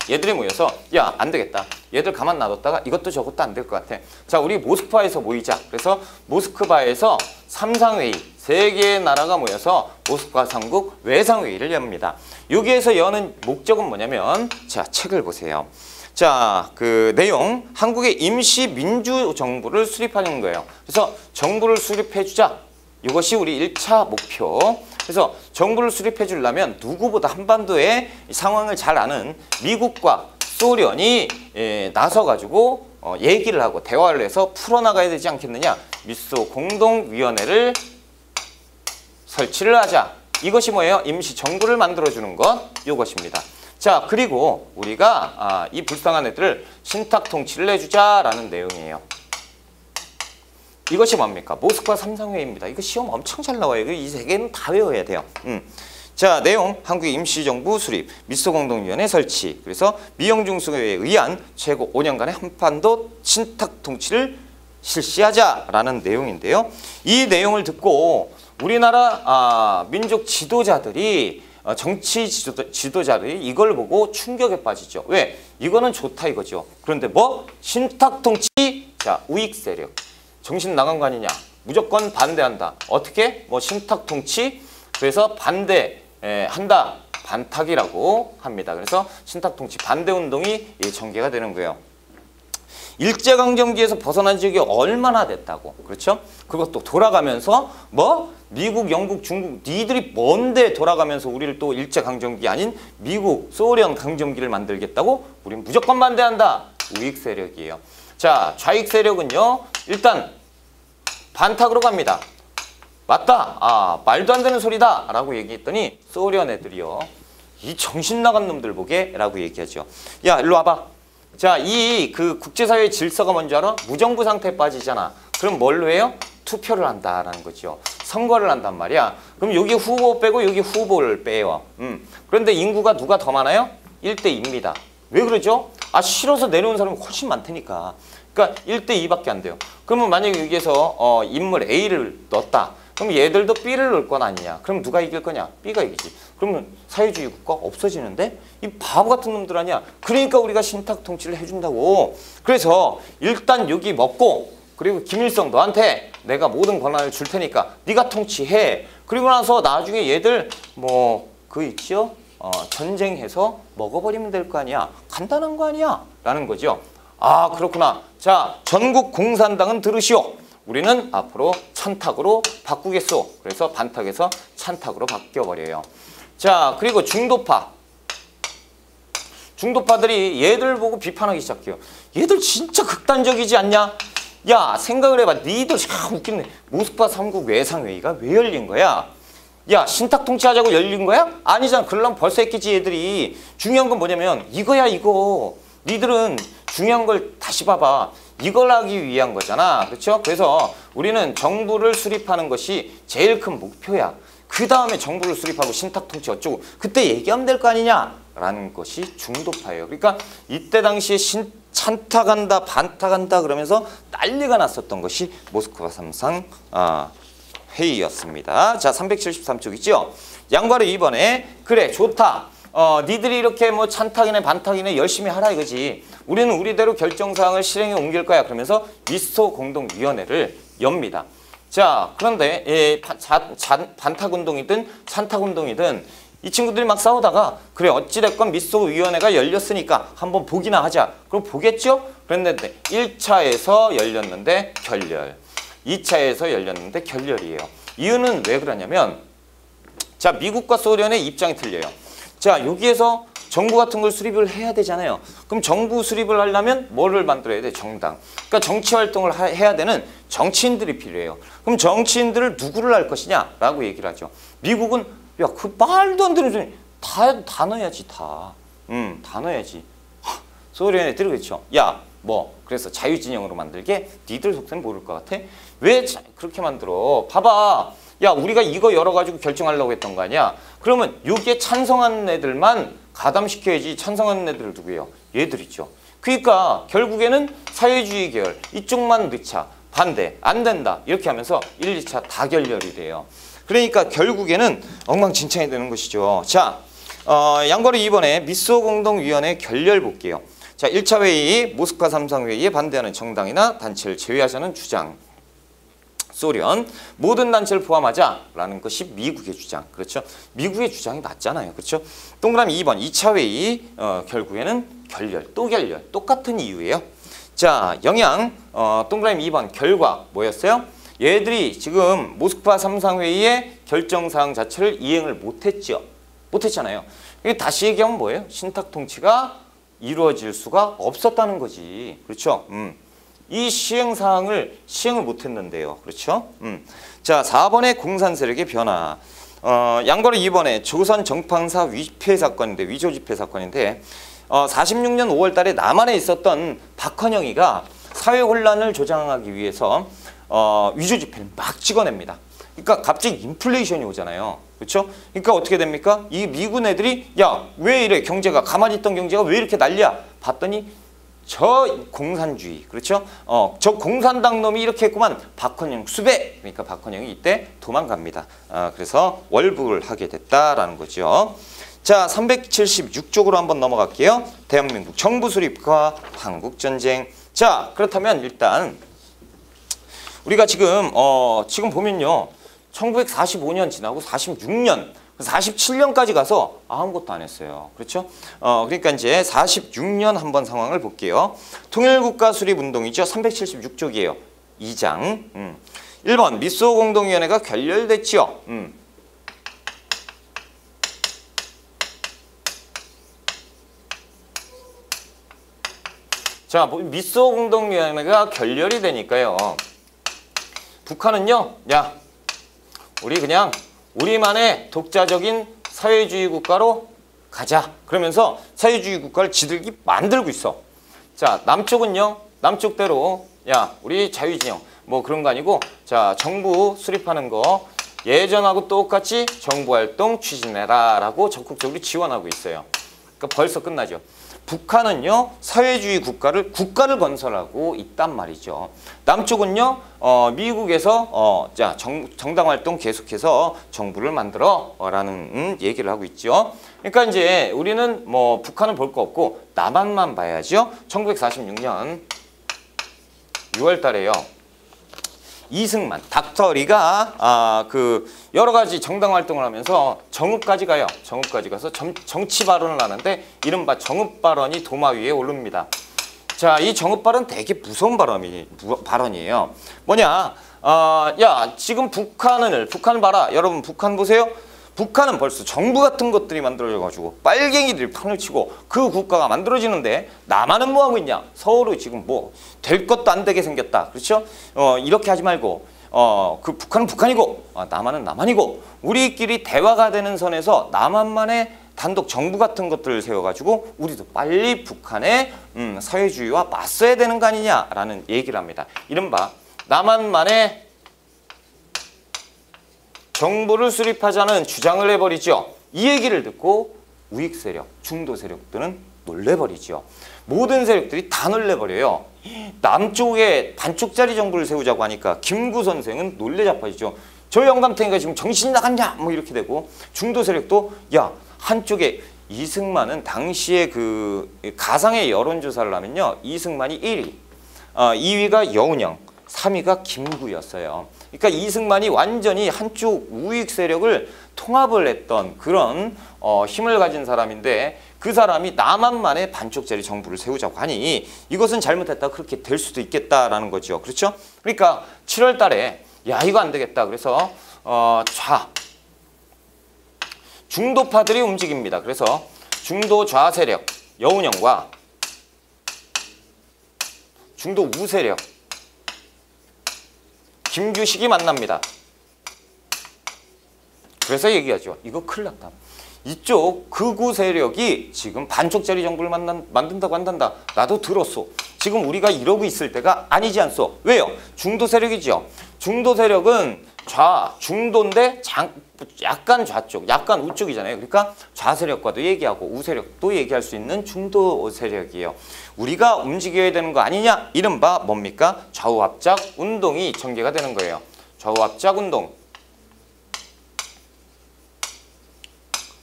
얘들이 모여서 야, 안 되겠다. 얘들 가만 놔뒀다가 이것도 저것도 안 될 것 같아. 자, 우리 모스크바에서 모이자. 그래서 모스크바에서 삼상회의, 세 개의 나라가 모여서 모스크바 삼국 외상회의를 엽니다. 여기에서 여는 목적은 뭐냐면, 자, 책을 보세요. 자, 그 내용, 한국의 임시 민주정부를 수립하는 거예요. 그래서 정부를 수립해주자. 이것이 우리 1차 목표. 그래서 정부를 수립해 주려면 누구보다 한반도의 상황을 잘 아는 미국과 소련이 나서가지고 얘기를 하고 대화를 해서 풀어나가야 되지 않겠느냐. 미소 공동위원회를 설치를 하자. 이것이 뭐예요? 임시정부를 만들어주는 것, 이것입니다. 자, 그리고 우리가 이 불쌍한 애들을 신탁통치를 해주자라는 내용이에요. 이것이 뭡니까? 모스크바 삼상회의입니다. 이거 시험 엄청 잘 나와요. 이 세 개는 다 외워야 돼요. 자, 내용, 한국의 임시정부 수립, 미소공동위원회 설치, 그래서 미영중수회에 의한 최고 5년간의 한반도 신탁통치를 실시하자라는 내용인데요. 이 내용을 듣고 우리나라 민족 지도자들이 정치 지도자들이 이걸 보고 충격에 빠지죠. 왜? 이거는 좋다 이거죠. 그런데 뭐? 신탁통치, 자, 우익 세력. 정신 나간 거 아니냐. 무조건 반대한다. 어떻게? 뭐 신탁통치, 그래서 반대한다. 반탁이라고 합니다. 그래서 신탁통치 반대운동이 전개가 되는 거예요. 일제강점기에서 벗어난 지역이 얼마나 됐다고. 그렇죠? 그것도 돌아가면서 뭐? 미국, 영국, 중국 니들이 뭔데 돌아가면서 우리를 또 일제강점기 아닌 미국, 소련 강점기를 만들겠다고? 우린 무조건 반대한다. 우익 세력이에요. 자, 좌익 세력은요. 일단 반탁으로 갑니다. 맞다. 말도 안 되는 소리다. 라고 얘기했더니 소련 애들이요. 이 정신 나간 놈들 보게 라고 얘기하죠. 야, 일로 와봐. 자, 이 그 국제사회의 질서가 뭔지 알아? 무정부 상태에 빠지잖아. 그럼 뭘로 해요? 투표를 한다라는 거죠. 선거를 한단 말이야. 그럼 여기 후보 빼고 여기 후보를 빼요. 그런데 인구가 누가 더 많아요? 1대2입니다. 왜 그러죠? 싫어서 내려온 사람이 훨씬 많다니까. 그러니까 1대2밖에 안 돼요. 그러면 만약에 여기에서 인물 A를 넣었다. 그럼 얘들도 B를 넣을 건 아니냐. 그럼 누가 이길 거냐? B가 이기지. 그러면 사회주의 국가 없어지는데? 이 바보 같은 놈들 아니야. 그러니까 우리가 신탁통치를 해준다고. 그래서 일단 여기 먹고, 그리고 김일성 너한테 내가 모든 권한을 줄 테니까 네가 통치해. 그리고 나서 나중에 얘들 뭐 그 있죠? 전쟁해서 먹어버리면 될 거 아니야. 간단한 거 아니야. 라는 거죠. 그렇구나. 자, 전국 공산당은 들으시오. 우리는 앞으로 찬탁으로 바꾸겠소. 그래서 반탁에서 찬탁으로 바뀌어버려요. 자, 그리고 중도파. 중도파들이 얘들 보고 비판하기 시작해요. 얘들 진짜 극단적이지 않냐? 야, 생각을 해봐. 니들 참 웃기네. 모스크바 삼국 외상회의가 왜 열린 거야? 야, 신탁통치하자고 열린 거야? 아니잖아. 그러려면 벌써 했겠지 얘들이. 중요한 건 뭐냐면 이거야 이거. 니들은 중요한 걸 다시 봐봐. 이걸 하기 위한 거잖아. 그렇죠? 그래서 우리는 정부를 수립하는 것이 제일 큰 목표야. 그 다음에 정부를 수립하고 신탁통치 어쩌고 그때 얘기하면 될 거 아니냐? 라는 것이 중도파예요. 그러니까 이때 당시에 찬탁한다 반탁한다 그러면서 난리가 났었던 것이 모스크바 삼상 회의였습니다. 자, 373쪽 있죠? 양바로 2번에 그래 좋다. 니들이 이렇게 뭐 찬탁이네 반탁이네 열심히 하라 이거지. 우리는 우리대로 결정사항을 실행에 옮길 거야. 그러면서 미소 공동위원회를 엽니다. 자, 그런데 반탁운동이든 찬탁운동이든 이 친구들이 막 싸우다가 그래 어찌됐건 미소위원회가 열렸으니까 한번 보기나 하자. 그럼 보겠죠? 그랬는데 1차에서 열렸는데 결렬. 2차에서 열렸는데 결렬이에요. 이유는 왜 그러냐면 자, 미국과 소련의 입장이 틀려요. 자, 여기에서 정부 같은 걸 수립을 해야 되잖아요. 그럼 정부 수립을 하려면 뭐를 만들어야 돼? 정당. 그러니까 정치 활동을 해야 되는 정치인들이 필요해요. 그럼 정치인들을 누구를 할 것이냐? 라고 얘기를 하죠. 미국은 야, 그 말도 안 되는 소리 다 넣어야지 다. 다 넣어야지. 소련 애들이 그렇죠. 야, 그래서 자유진영으로 만들게? 니들 속셈 모를 것 같아? 왜 그렇게 만들어? 봐봐. 야, 우리가 이거 열어가지고 결정하려고 했던 거 아니야? 그러면 여기에 찬성하는 애들만 가담시켜야지. 찬성하는 애들을 누구예요? 얘들이죠. 그러니까 결국에는 사회주의 계열 이쪽만 넣자. 반대 안 된다. 이렇게 하면서 1, 2차 다 결렬이 돼요. 그러니까 결국에는 엉망진창이 되는 것이죠. 자, 양거리 2번에 미소 공동위원회 결렬 볼게요. 자, 1차 회의 모스크바 3상 회의에 반대하는 정당이나 단체를 제외하자는 주장. 소련 모든 단체를 포함하자라는 것이 미국의 주장. 그렇죠? 미국의 주장이 맞잖아요. 그렇죠? 동그라미 2번 2차 회의 결국에는 결렬, 또 결렬. 똑같은 이유예요. 자, 영양 동그라미 2번 결과 뭐였어요? 얘들이 지금 모스크바 3상 회의의 결정사항 자체를 이행을 못했죠. 못했잖아요. 다시 얘기하면 뭐예요? 신탁 통치가 이루어질 수가 없었다는 거지. 그렇죠? 이 시행사항을 시행을 못했는데요. 그렇죠? 자, 4번의 공산 세력의 변화. 양거리 2번에 조선 정팡사 위패 사건인데, 위조 지폐 사건인데 46년 5월 달에 남한에 있었던 박헌영이가 사회 혼란을 조장하기 위해서 위조 지폐를 막 찍어냅니다. 그러니까 갑자기 인플레이션이 오잖아요. 그렇죠? 그러니까 어떻게 됩니까? 이 미군 애들이 야, 왜 이래? 경제가 가만히 있던 경제가 왜 이렇게 난리야? 봤더니 저 공산주의, 그렇죠? 저 공산당 놈이 이렇게 했구만. 박헌영 수배. 그러니까 박헌영이 이때 도망갑니다. 그래서 월북을 하게 됐다라는 거죠. 자, 376쪽으로 한번 넘어갈게요. 대한민국 정부 수립과 한국전쟁. 자, 그렇다면 일단 우리가 지금 보면요. 1945년 지나고 46년, 47년까지 가서 아무것도 안 했어요. 그렇죠? 그러니까 이제 46년 한번 상황을 볼게요. 통일국가 수립운동이죠. 376쪽이에요. 2장. 1번 미소 공동위원회가 결렬됐지요. 자, 미소 공동위원회가 결렬이 되니까요. 북한은요. 야, 우리 그냥 우리만의 독자적인 사회주의 국가로 가자. 그러면서 사회주의 국가를 지들기 만들고 있어. 자, 남쪽은요. 남쪽대로 야, 우리 자유진영 뭐 그런 거 아니고 자, 정부 수립하는 거 예전하고 똑같이 정부활동 추진해라 라고 적극적으로 지원하고 있어요. 그러니까 벌써 끝나죠. 북한은요. 사회주의 국가를 건설하고 있단 말이죠. 남쪽은요. 미국에서 자, 정당활동 계속해서 정부를 만들어 라는 얘기를 하고 있죠. 그러니까 이제 우리는 뭐 북한은 볼 거 없고 남한만 봐야죠. 1946년 6월 달에요. 이승만, 닥터리가 그 여러 가지 정당 활동을 하면서 정읍까지 가요. 정읍까지 가서 정치 발언을 하는데 이른바 정읍 발언이 도마 위에 오릅니다. 자, 이 정읍 발언 되게 무서운 발언이에요. 뭐냐? 야, 지금 북한을 봐라. 여러분 북한 보세요. 북한은 벌써 정부 같은 것들이 만들어져가지고 빨갱이들이 판을 치고 그 국가가 만들어지는데 남한은 뭐 하고 있냐? 서로 지금 뭐 될 것도 안 되게 생겼다. 그렇죠? 이렇게 하지 말고 그 북한은 북한이고 남한은 남한이고 우리끼리 대화가 되는 선에서 남한만의 단독 정부 같은 것들을 세워가지고 우리도 빨리 북한의 사회주의와 맞서야 되는 거 아니냐라는 얘기를 합니다. 이른바 남한만의 정부를 수립하자는 주장을 해버리죠. 이 얘기를 듣고 우익 세력, 중도 세력들은 놀래버리죠. 모든 세력들이 다 놀래버려요. 남쪽에 반쪽짜리 정부를 세우자고 하니까 김구 선생은 놀래 자빠지죠. 저 영감탱이가 지금 정신 나갔냐? 뭐 이렇게 되고 중도 세력도 야, 한쪽에 이승만은 당시에 그 가상의 여론조사를 하면요. 이승만이 1위, 2위가 여운형, 3위가 김구였어요. 그러니까 이승만이 완전히 한쪽 우익 세력을 통합을 했던 그런 힘을 가진 사람인데 그 사람이 남한만의 반쪽짜리 정부를 세우자고 하니 이것은 잘못했다. 그렇게 될 수도 있겠다라는 거죠. 그렇죠? 그러니까 7월 달에 야, 이거 안 되겠다. 그래서 중도파들이 움직입니다. 그래서 중도 좌 세력 여운형과 중도 우 세력 김규식이 만납니다. 그래서 얘기하죠. 이거 큰일 났다. 이쪽 극우 세력이 지금 반쪽짜리 정부를 만든다고 한단다. 나도 들었어. 지금 우리가 이러고 있을 때가 아니지 않소. 왜요? 중도 세력이죠. 중도 세력은 중도인데 약간 좌쪽, 약간 우쪽이잖아요. 그러니까 좌세력과도 얘기하고 우세력도 얘기할 수 있는 중도 세력이에요. 우리가 움직여야 되는 거 아니냐? 이른바 뭡니까? 좌우압작 운동이 전개가 되는 거예요. 좌우압작 운동.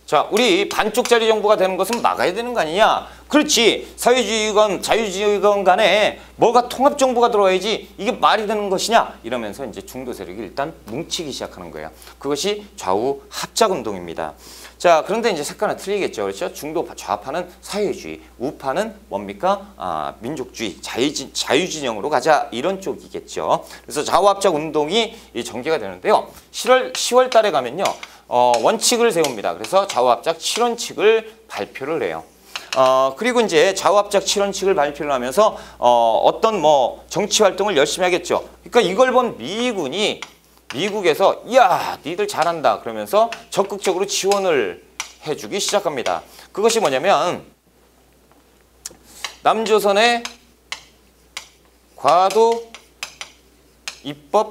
자, 우리 반쪽짜리 정부가 되는 것은 막아야 되는 거 아니냐? 그렇지. 사회주의건 자유주의건 간에 뭐가 통합정부가 들어와야지 이게 말이 되는 것이냐? 이러면서 이제 중도 세력이 일단 뭉치기 시작하는 거예요. 그것이 좌우 합작운동입니다. 자, 그런데 이제 색깔은 틀리겠죠. 그렇죠? 중도 좌파는 사회주의, 우파는 뭡니까? 민족주의, 자유진영으로 가자. 이런 쪽이겠죠. 그래서 좌우합작운동이 전개가 되는데요. 10월 달에 가면요. 원칙을 세웁니다. 그래서 좌우합작 7원칙을 발표를 해요. 그리고 이제 좌우합작 7원칙을 발표를 하면서 어떤 뭐 정치 활동을 열심히 하겠죠. 그러니까 이걸 본 미군이 미국에서 야, 니들 잘한다 그러면서 적극적으로 지원을 해주기 시작합니다. 그것이 뭐냐면 남조선의 과도 입법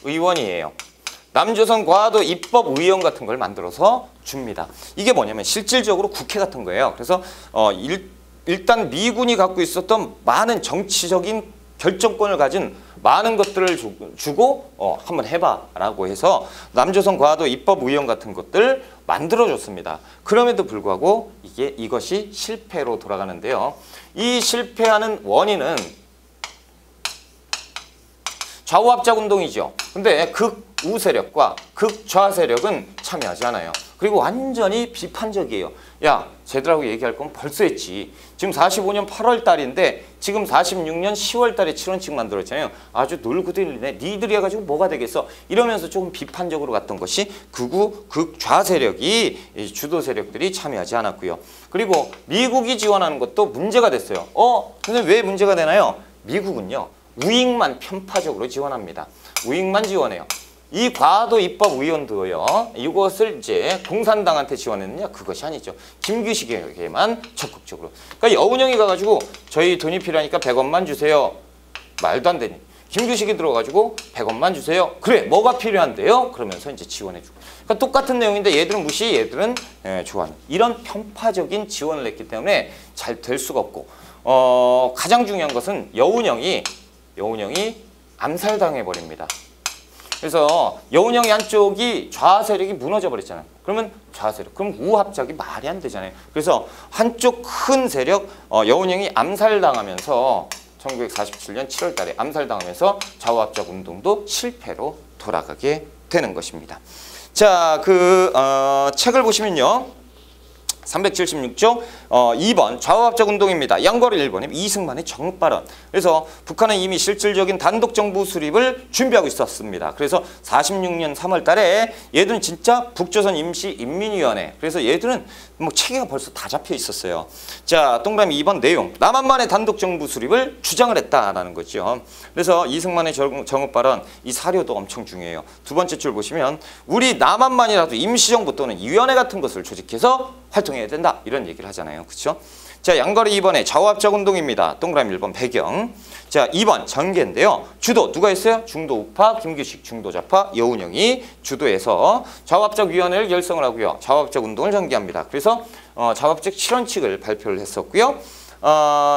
의원이에요. 남조선 과도 입법 의원 같은 걸 만들어서 줍니다. 이게 뭐냐면 실질적으로 국회 같은 거예요. 그래서 일단 미군이 갖고 있었던 많은 정치적인 결정권을 가진 많은 것들을 주고 한번 해봐라고 해서 남조선 과도 입법 의원 같은 것들 만들어줬습니다. 그럼에도 불구하고 이것이 실패로 돌아가는데요. 이 실패하는 원인은 좌우합작 운동이죠. 근데 극우 세력과 극좌 세력은 참여하지 않아요. 그리고 완전히 비판적이에요. 야, 쟤들하고 얘기할 건 벌써 했지. 지금 45년 8월 달인데 지금 46년 10월 달에 7원칙 만들었잖아요. 아주 놀고들이네. 니들이 해가지고 뭐가 되겠어. 이러면서 조금 비판적으로 갔던 것이 극우, 극좌 세력이 주도 세력들이 참여하지 않았고요. 그리고 미국이 지원하는 것도 문제가 됐어요. 근데 왜 문제가 되나요? 미국은요. 우익만 편파적으로 지원합니다. 우익만 지원해요. 이 과도 입법 의원도요. 이것을 이제 공산당한테 지원했느냐? 그것이 아니죠. 김규식에게만 적극적으로. 그러니까 여운형이 가가지고 저희 돈이 필요하니까 100원만 주세요. 말도 안 되니. 김규식이 들어가지고 100원만 주세요. 그래, 뭐가 필요한데요? 그러면서 이제 지원해주고. 그러니까 똑같은 내용인데 얘들은 무시, 얘들은 좋아하는. 이런 편파적인 지원을 했기 때문에 잘 될 수가 없고. 가장 중요한 것은 여운형이 암살당해버립니다. 그래서 여운형이 한쪽이 좌세력이 무너져 버렸잖아요. 그러면 좌세력, 그럼 우합작이 말이 안 되잖아요. 그래서 한쪽 큰 세력 여운형이 암살당하면서 1947년 7월 달에 암살당하면서 좌우합작 운동도 실패로 돌아가게 되는 것입니다. 자, 책을 보시면요. 376쪽 2번 좌우합작 운동입니다. 양거리 1번에 이승만의 정읍 발언. 그래서 북한은 이미 실질적인 단독 정부 수립을 준비하고 있었습니다. 그래서 46년 3월 달에 얘들은 진짜 북조선 임시인민위원회. 그래서 얘들은 뭐 체계가 벌써 다 잡혀 있었어요. 자, 동그라미 2번 내용. 남한만의 단독 정부 수립을 주장을 했다라는 거죠. 그래서 이승만의 정읍 발언, 이 사료도 엄청 중요해요. 두 번째 줄 보시면 우리 남한만이라도 임시정부 또는 위원회 같은 것을 조직해서 활동해야 된다. 이런 얘기를 하잖아요. 그렇죠? 자, 양거리 2번에 좌우합작 운동입니다. 동그라미 1번 배경. 자, 2번 전개인데요. 주도 누가 했어요? 중도 우파 김규식, 중도 좌파 여운형이 주도해서 좌우합작 위원회를 결성을 하고요. 좌우합작 운동을 전개합니다. 그래서 좌우합작 7원칙을 발표를 했었고요.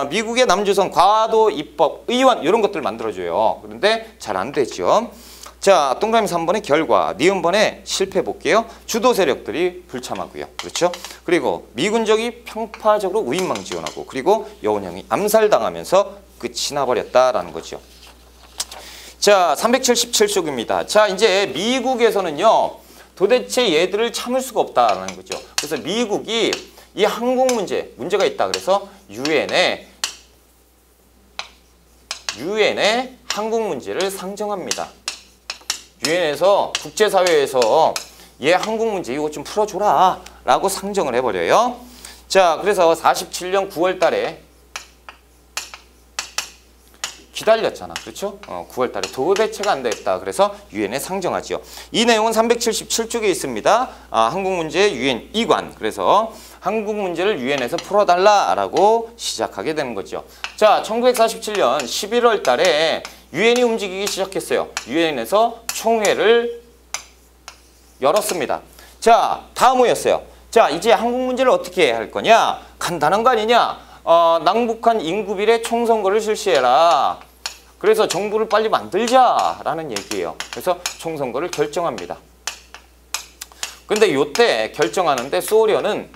미국의 남조선 과도 입법 의원 이런 것들을 만들어줘요. 그런데 잘 안 되죠. 자, 동그라미 3번의 결과, 니은번의 실패 볼게요. 주도 세력들이 불참하고요. 그렇죠? 그리고 미군적이 편파적으로 우익만 지원하고 그리고 여운형이 암살당하면서 끝이 나버렸다라는 거죠. 자, 377쪽입니다. 자, 이제 미국에서는요. 도대체 얘들을 참을 수가 없다라는 거죠. 그래서 미국이 이 한국 문제가 있다. 그래서 유엔에 한국 문제를 상정합니다. 유엔에서 국제사회에서 얘 한국 문제 이거 좀 풀어줘라 라고 상정을 해버려요. 자, 그래서 47년 9월 달에 기다렸잖아. 그렇죠? 9월 달에 도대체가 안 되겠다. 그래서 유엔에 상정하죠. 이 내용은 377쪽에 있습니다. 한국 문제 유엔 이관. 그래서 한국 문제를 유엔에서 풀어달라라고 시작하게 되는 거죠. 자, 1947년 11월 달에 유엔이 움직이기 시작했어요. 유엔에서 총회를 열었습니다. 자, 다음 뭐였어요? 자, 이제 한국 문제를 어떻게 할 거냐? 간단한 거 아니냐? 남북한 인구비례 총선거를 실시해라. 그래서 정부를 빨리 만들자라는 얘기예요. 그래서 총선거를 결정합니다. 근데 요때 결정하는데 소련은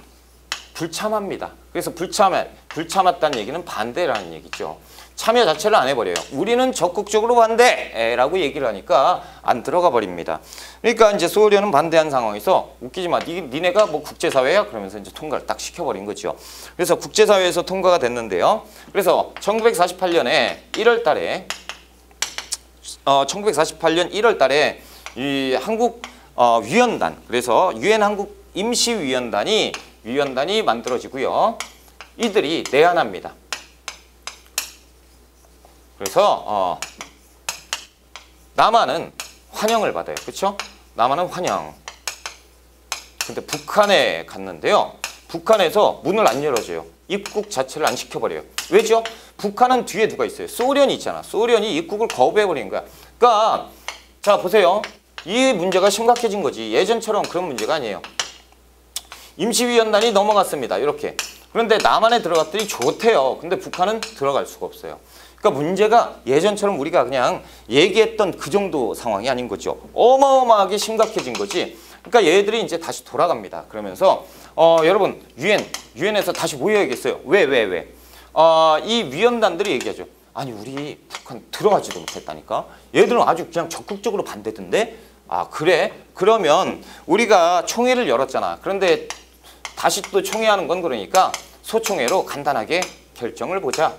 불참합니다. 그래서 불참했다는 얘기는 반대라는 얘기죠. 참여 자체를 안 해버려요. 우리는 적극적으로 반대라고 얘기를 하니까 안 들어가 버립니다. 그러니까 이제 소련은 반대한 상황에서 웃기지 마. 니네가 뭐 국제사회야? 그러면서 이제 통과를 딱 시켜버린 거죠. 그래서 국제사회에서 통과가 됐는데요. 그래서 1948년에 1월 달에 1948년 1월 달에 이 한국 위원단, 그래서 유엔 한국 임시위원단이 만들어지고요. 이들이 내한합니다. 그래서 남한은 환영을 받아요. 그렇죠? 남한은 환영. 근데 북한에 갔는데요. 북한에서 문을 안 열어줘요. 입국 자체를 안 시켜버려요. 왜죠? 북한은 뒤에 누가 있어요? 소련이 있잖아. 소련이 입국을 거부해버린 거야. 그러니까 자 보세요. 이 문제가 심각해진 거지. 예전처럼 그런 문제가 아니에요. 임시위원단이 넘어갔습니다. 이렇게. 그런데 남한에 들어갔더니 좋대요. 근데 북한은 들어갈 수가 없어요. 그러니까 문제가 예전처럼 우리가 그냥 얘기했던 그 정도 상황이 아닌 거죠. 어마어마하게 심각해진 거지. 그러니까 얘들이 이제 다시 돌아갑니다. 그러면서 여러분 유엔에서 다시 모여야겠어요. 왜? 이 위원단들이 얘기하죠. 아니 우리 북한 들어가지도 못했다니까. 얘들은 아주 그냥 적극적으로 반대던데. 아 그래? 그러면 우리가 총회를 열었잖아. 그런데 다시 또 총회하는 건 그러니까 소총회로 간단하게 결정을 보자.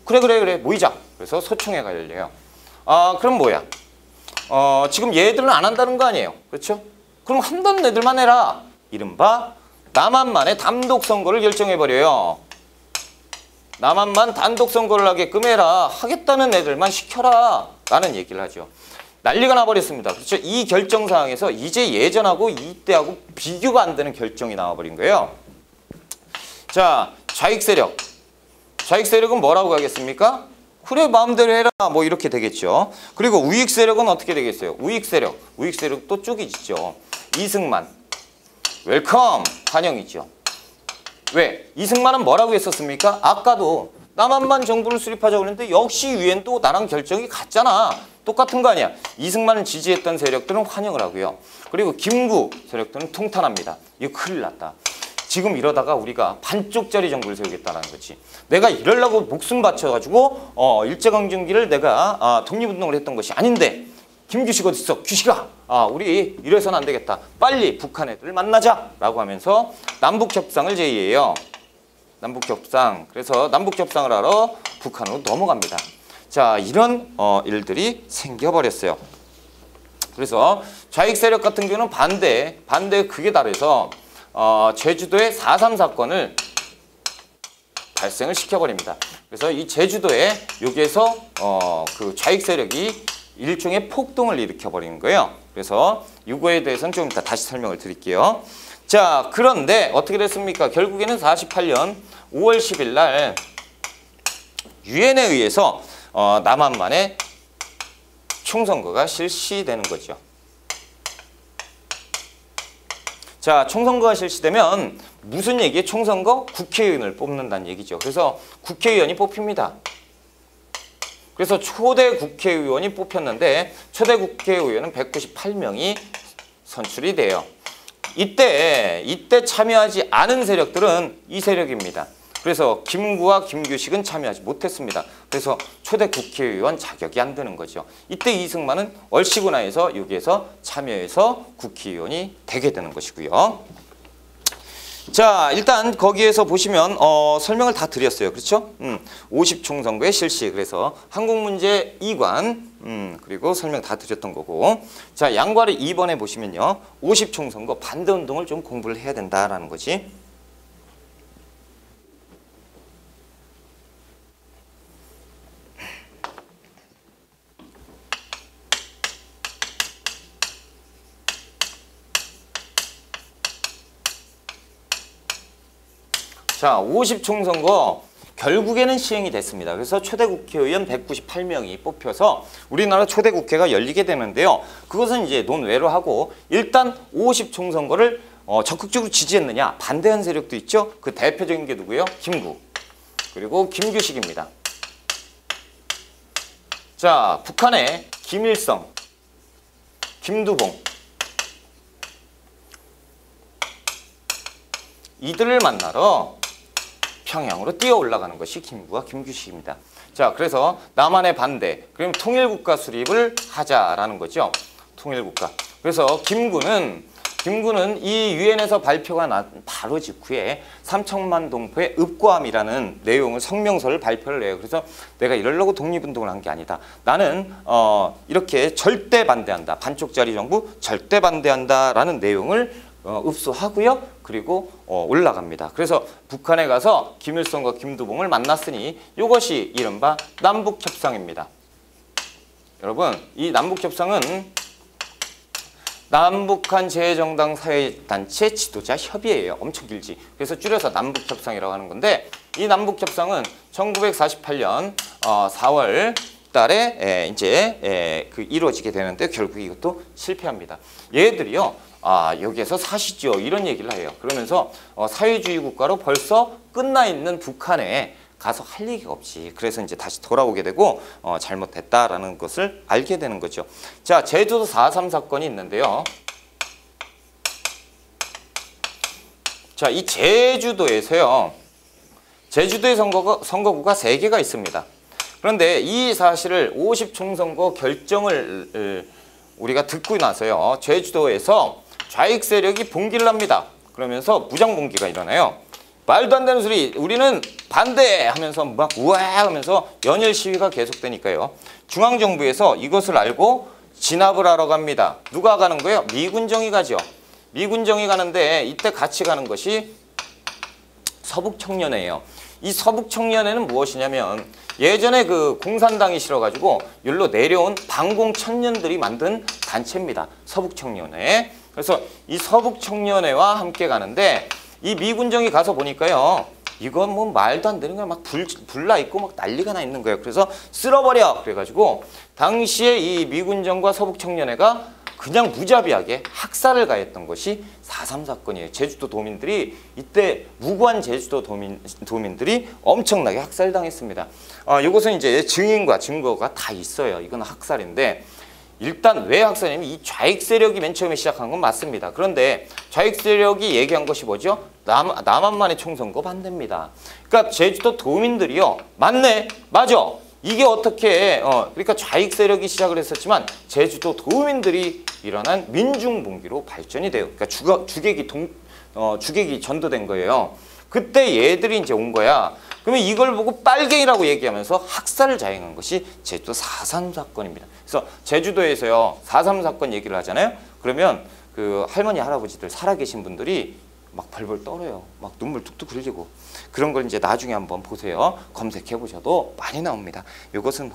그래 모이자. 그래서 소총회가 열려요. 그럼 뭐야? 지금 얘들은 안 한다는 거 아니에요. 그렇죠? 그럼 한다는 애들만 해라. 이른바 남한만의 단독 선거를 결정해버려요. 남한만 단독 선거를 하게끔 해라. 하겠다는 애들만 시켜라. 라는 얘기를 하죠. 난리가 나버렸습니다. 그렇죠? 이 결정사항에서 이제 예전하고 이때하고 비교가 안 되는 결정이 나와버린 거예요. 자, 좌익세력. 좌익세력은 뭐라고 하겠습니까? 그래 마음대로 해라 뭐 이렇게 되겠죠. 그리고 우익세력은 어떻게 되겠어요? 우익세력도 쪽이 있죠. 이승만 웰컴 환영이죠. 왜? 이승만은 뭐라고 했었습니까? 아까도 남한만 정부를 수립하자고 했는데 역시 유엔도 나랑 결정이 같잖아. 똑같은 거 아니야. 이승만을 지지했던 세력들은 환영을 하고요. 그리고 김구 세력들은 통탄합니다. 이거 큰일 났다. 지금 이러다가 우리가 반쪽짜리 정부를 세우겠다는 거지. 내가 이러려고 목숨 바쳐가지고 일제강점기를 내가 독립운동을 했던 것이 아닌데 김규식 어디 있어? 규식아! 우리 이래서는 안 되겠다. 빨리 북한 애들을 만나자! 라고 하면서 남북협상을 제의해요. 남북협상. 그래서 남북협상을 하러 북한으로 넘어갑니다. 자, 이런 일들이 생겨버렸어요. 그래서 좌익 세력 같은 경우는 반대 극에 달해서 제주도의 4.3 사건을 발생을 시켜버립니다. 그래서 이 제주도에 여기에서 그 좌익 세력이 일종의 폭동을 일으켜버리는 거예요. 그래서 이거에 대해서는 좀 이따 다시 설명을 드릴게요. 자, 그런데 어떻게 됐습니까? 결국에는 48년 5월 10일 날 유엔에 의해서 남한만의 총선거가 실시되는 거죠. 자, 총선거가 실시되면 무슨 얘기예요? 총선거? 국회의원을 뽑는다는 얘기죠. 그래서 국회의원이 뽑힙니다. 그래서 초대 국회의원이 뽑혔는데 초대 국회의원은 198명이 선출이 돼요. 이때 참여하지 않은 세력들은 이 세력입니다. 그래서 김구와 김규식은 참여하지 못했습니다. 그래서 초대 국회의원 자격이 안 되는 거죠. 이때 이승만은 얼씨구나해서 여기에서 참여해서 국회의원이 되게 되는 것이고요. 자, 일단 거기에서 보시면 설명을 다 드렸어요. 그렇죠? 50총선거의 실시. 그래서 한국문제 2관 그리고 설명 다 드렸던 거고. 자, 양과를 2번에 보시면요. 50총선거 반대운동을 좀 공부를 해야 된다라는 거지. 자, 50총선거 결국에는 시행이 됐습니다. 그래서 초대 국회의원 198명이 뽑혀서 우리나라 초대 국회가 열리게 되는데요. 그것은 이제 논외로 하고 일단 50총선거를 적극적으로 지지했느냐? 반대한 세력도 있죠. 그 대표적인 게 누구예요? 김구. 그리고 김규식입니다. 자, 북한의 김일성, 김두봉 이들을 만나러 평양으로 뛰어 올라가는 것이 김구와 김규식입니다. 자, 그래서 남한의 반대, 그럼 통일국가 수립을 하자라는 거죠. 통일국가. 그래서 김구는 이 유엔에서 발표가 난 바로 직후에 3천만 동포의 읍고함이라는 내용을 성명서를 발표를 해요. 그래서 내가 이러려고 독립운동을 한 게 아니다. 나는 이렇게 절대 반대한다. 반쪽짜리 정부 절대 반대한다라는 내용을 읍수하고요. 그리고 올라갑니다. 그래서 북한에 가서 김일성과 김두봉을 만났으니 이것이 이른바 남북협상입니다. 여러분, 이 남북협상은 남북한 재정당 사회단체 지도자 협의회예요. 엄청 길지. 그래서 줄여서 남북협상이라고 하는 건데, 이 남북협상은 1948년 4월 달에 이제 이루어지게 되는데 결국 이것도 실패합니다. 얘들이요. 여기에서 사시죠. 이런 얘기를 해요. 그러면서 사회주의 국가로 벌써 끝나 있는 북한에 가서 할 얘기가 없지. 그래서 이제 다시 돌아오게 되고 잘못했다라는 것을 알게 되는 거죠. 자, 제주도 4.3 사건이 있는데요. 자, 이 제주도에서요. 제주도의 선거구가 3개가 있습니다. 그런데 이 사실을 50총선거 결정을 우리가 듣고 나서요. 제주도에서 좌익 세력이 봉기를 합니다. 그러면서 무장봉기가 일어나요. 말도 안 되는 소리, 우리는 반대하면서 막 우와 하면서 연일 시위가 계속되니까요. 중앙정부에서 이것을 알고 진압을 하러 갑니다. 누가 가는 거예요? 미군정이 가죠. 미군정이 가는데 이때 같이 가는 것이 서북청년회예요. 이 서북청년회는 무엇이냐면 예전에 그 공산당이 싫어가지고 여기로 내려온 반공청년들이 만든 단체입니다. 서북청년회. 그래서 이 서북청년회와 함께 가는데 이 미군정이 가서 보니까요. 이건 뭐 말도 안 되는 거야. 막 불나 있고 막 난리가 나 있는 거예요. 그래서 쓸어버려. 그래가지고 당시에 이 미군정과 서북청년회가 그냥 무자비하게 학살을 가했던 것이 4.3 사건이에요. 제주도 도민들이 이때 무고한 제주도 도민들이 엄청나게 학살당했습니다. 이것은 이제 증인과 증거가 다 있어요. 이건 학살인데 일단 왜 학살이냐면 이 좌익 세력이 맨 처음에 시작한 건 맞습니다. 그런데 좌익 세력이 얘기한 것이 뭐죠? 남한만의 총선거 반대입니다. 그러니까 제주도 도민들이요. 맞네. 맞아. 이게 어떻게 그러니까 좌익 세력이 시작을 했었지만 제주도 도민들이 일어난 민중봉기로 발전이 돼요. 그러니까 주객이 전도된 거예요. 그때 얘들이 이제 온 거야. 그러면 이걸 보고 빨갱이라고 얘기하면서 학살을 자행한 것이 제주도 4.3 사건입니다. 그래서 제주도에서요 4.3 사건 얘기를 하잖아요. 그러면 그 할머니 할아버지들 살아계신 분들이 막 벌벌 떨어요. 막 눈물 뚝뚝 흘리고 그런 걸 이제 나중에 한번 보세요. 검색해 보셔도 많이 나옵니다. 이것은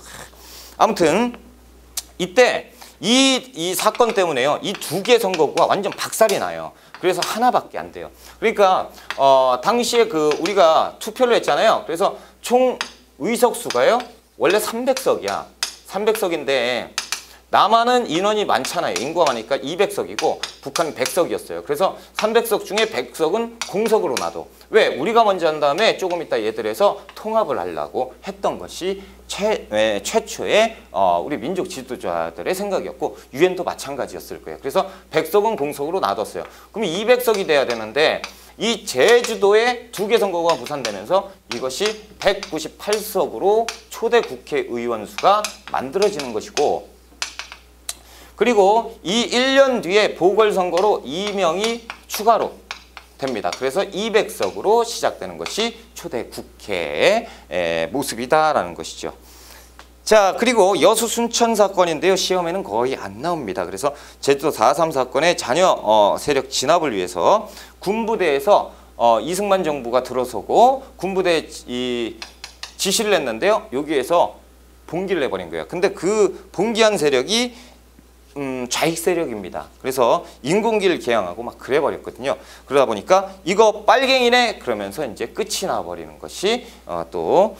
아무튼 이때 이 사건 때문에요. 이 2개 선거구가 완전 박살이 나요. 그래서 하나밖에 안 돼요. 그러니까 당시에 우리가 투표를 했잖아요. 그래서 총 의석수가요. 원래 300석이야. 300석인데 남한은 인원이 많잖아요. 인구가 많으니까 200석이고 북한은 100석이었어요. 그래서 300석 중에 100석은 공석으로 놔둬. 왜? 우리가 먼저 한 다음에 조금 이따 얘들에서 통합을 하려고 했던 것이 최초의 우리 민족 지도자들의 생각이었고 유엔도 마찬가지였을 거예요. 그래서 100석은 공석으로 놔뒀어요. 그럼 200석이 돼야 되는데 이 제주도에 2개 선거구가 무산되면서 이것이 198석으로 초대 국회의원 수가 만들어지는 것이고 그리고 이 1년 뒤에 보궐선거로 2명이 추가로 됩니다. 그래서 200석으로 시작되는 것이 초대 국회의 모습이다라는 것이죠. 자, 그리고 여수 순천 사건인데요. 시험에는 거의 안 나옵니다. 그래서 제주도 4.3 사건의 잔여 세력 진압을 위해서 군부대에서 이승만 정부가 들어서고 군부대에 지시를 했는데요. 여기에서 봉기를 해버린 거예요. 근데 그 봉기한 세력이 좌익 세력입니다. 그래서 인공기를 개항하고 막 그래버렸거든요. 그러다 보니까 이거 빨갱이네 그러면서 이제 끝이 나버리는 것이 또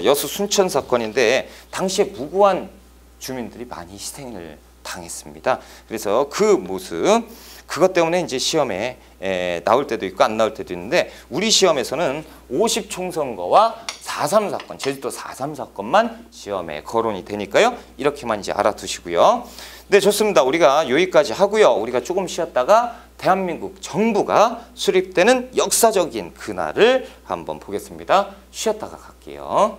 여수 순천 사건인데 당시에 무고한 주민들이 많이 희생을 당했습니다. 그래서 그 모습 그것 때문에 이제 시험에 나올 때도 있고 안 나올 때도 있는데 우리 시험에서는 50총선거와 4.3 사건, 제주도 4.3 사건만 시험에 거론이 되니까요. 이렇게만 이제 알아두시고요. 네, 좋습니다. 우리가 여기까지 하고요. 우리가 조금 쉬었다가 대한민국 정부가 수립되는 역사적인 그날을 한번 보겠습니다. 쉬었다가 갈게요.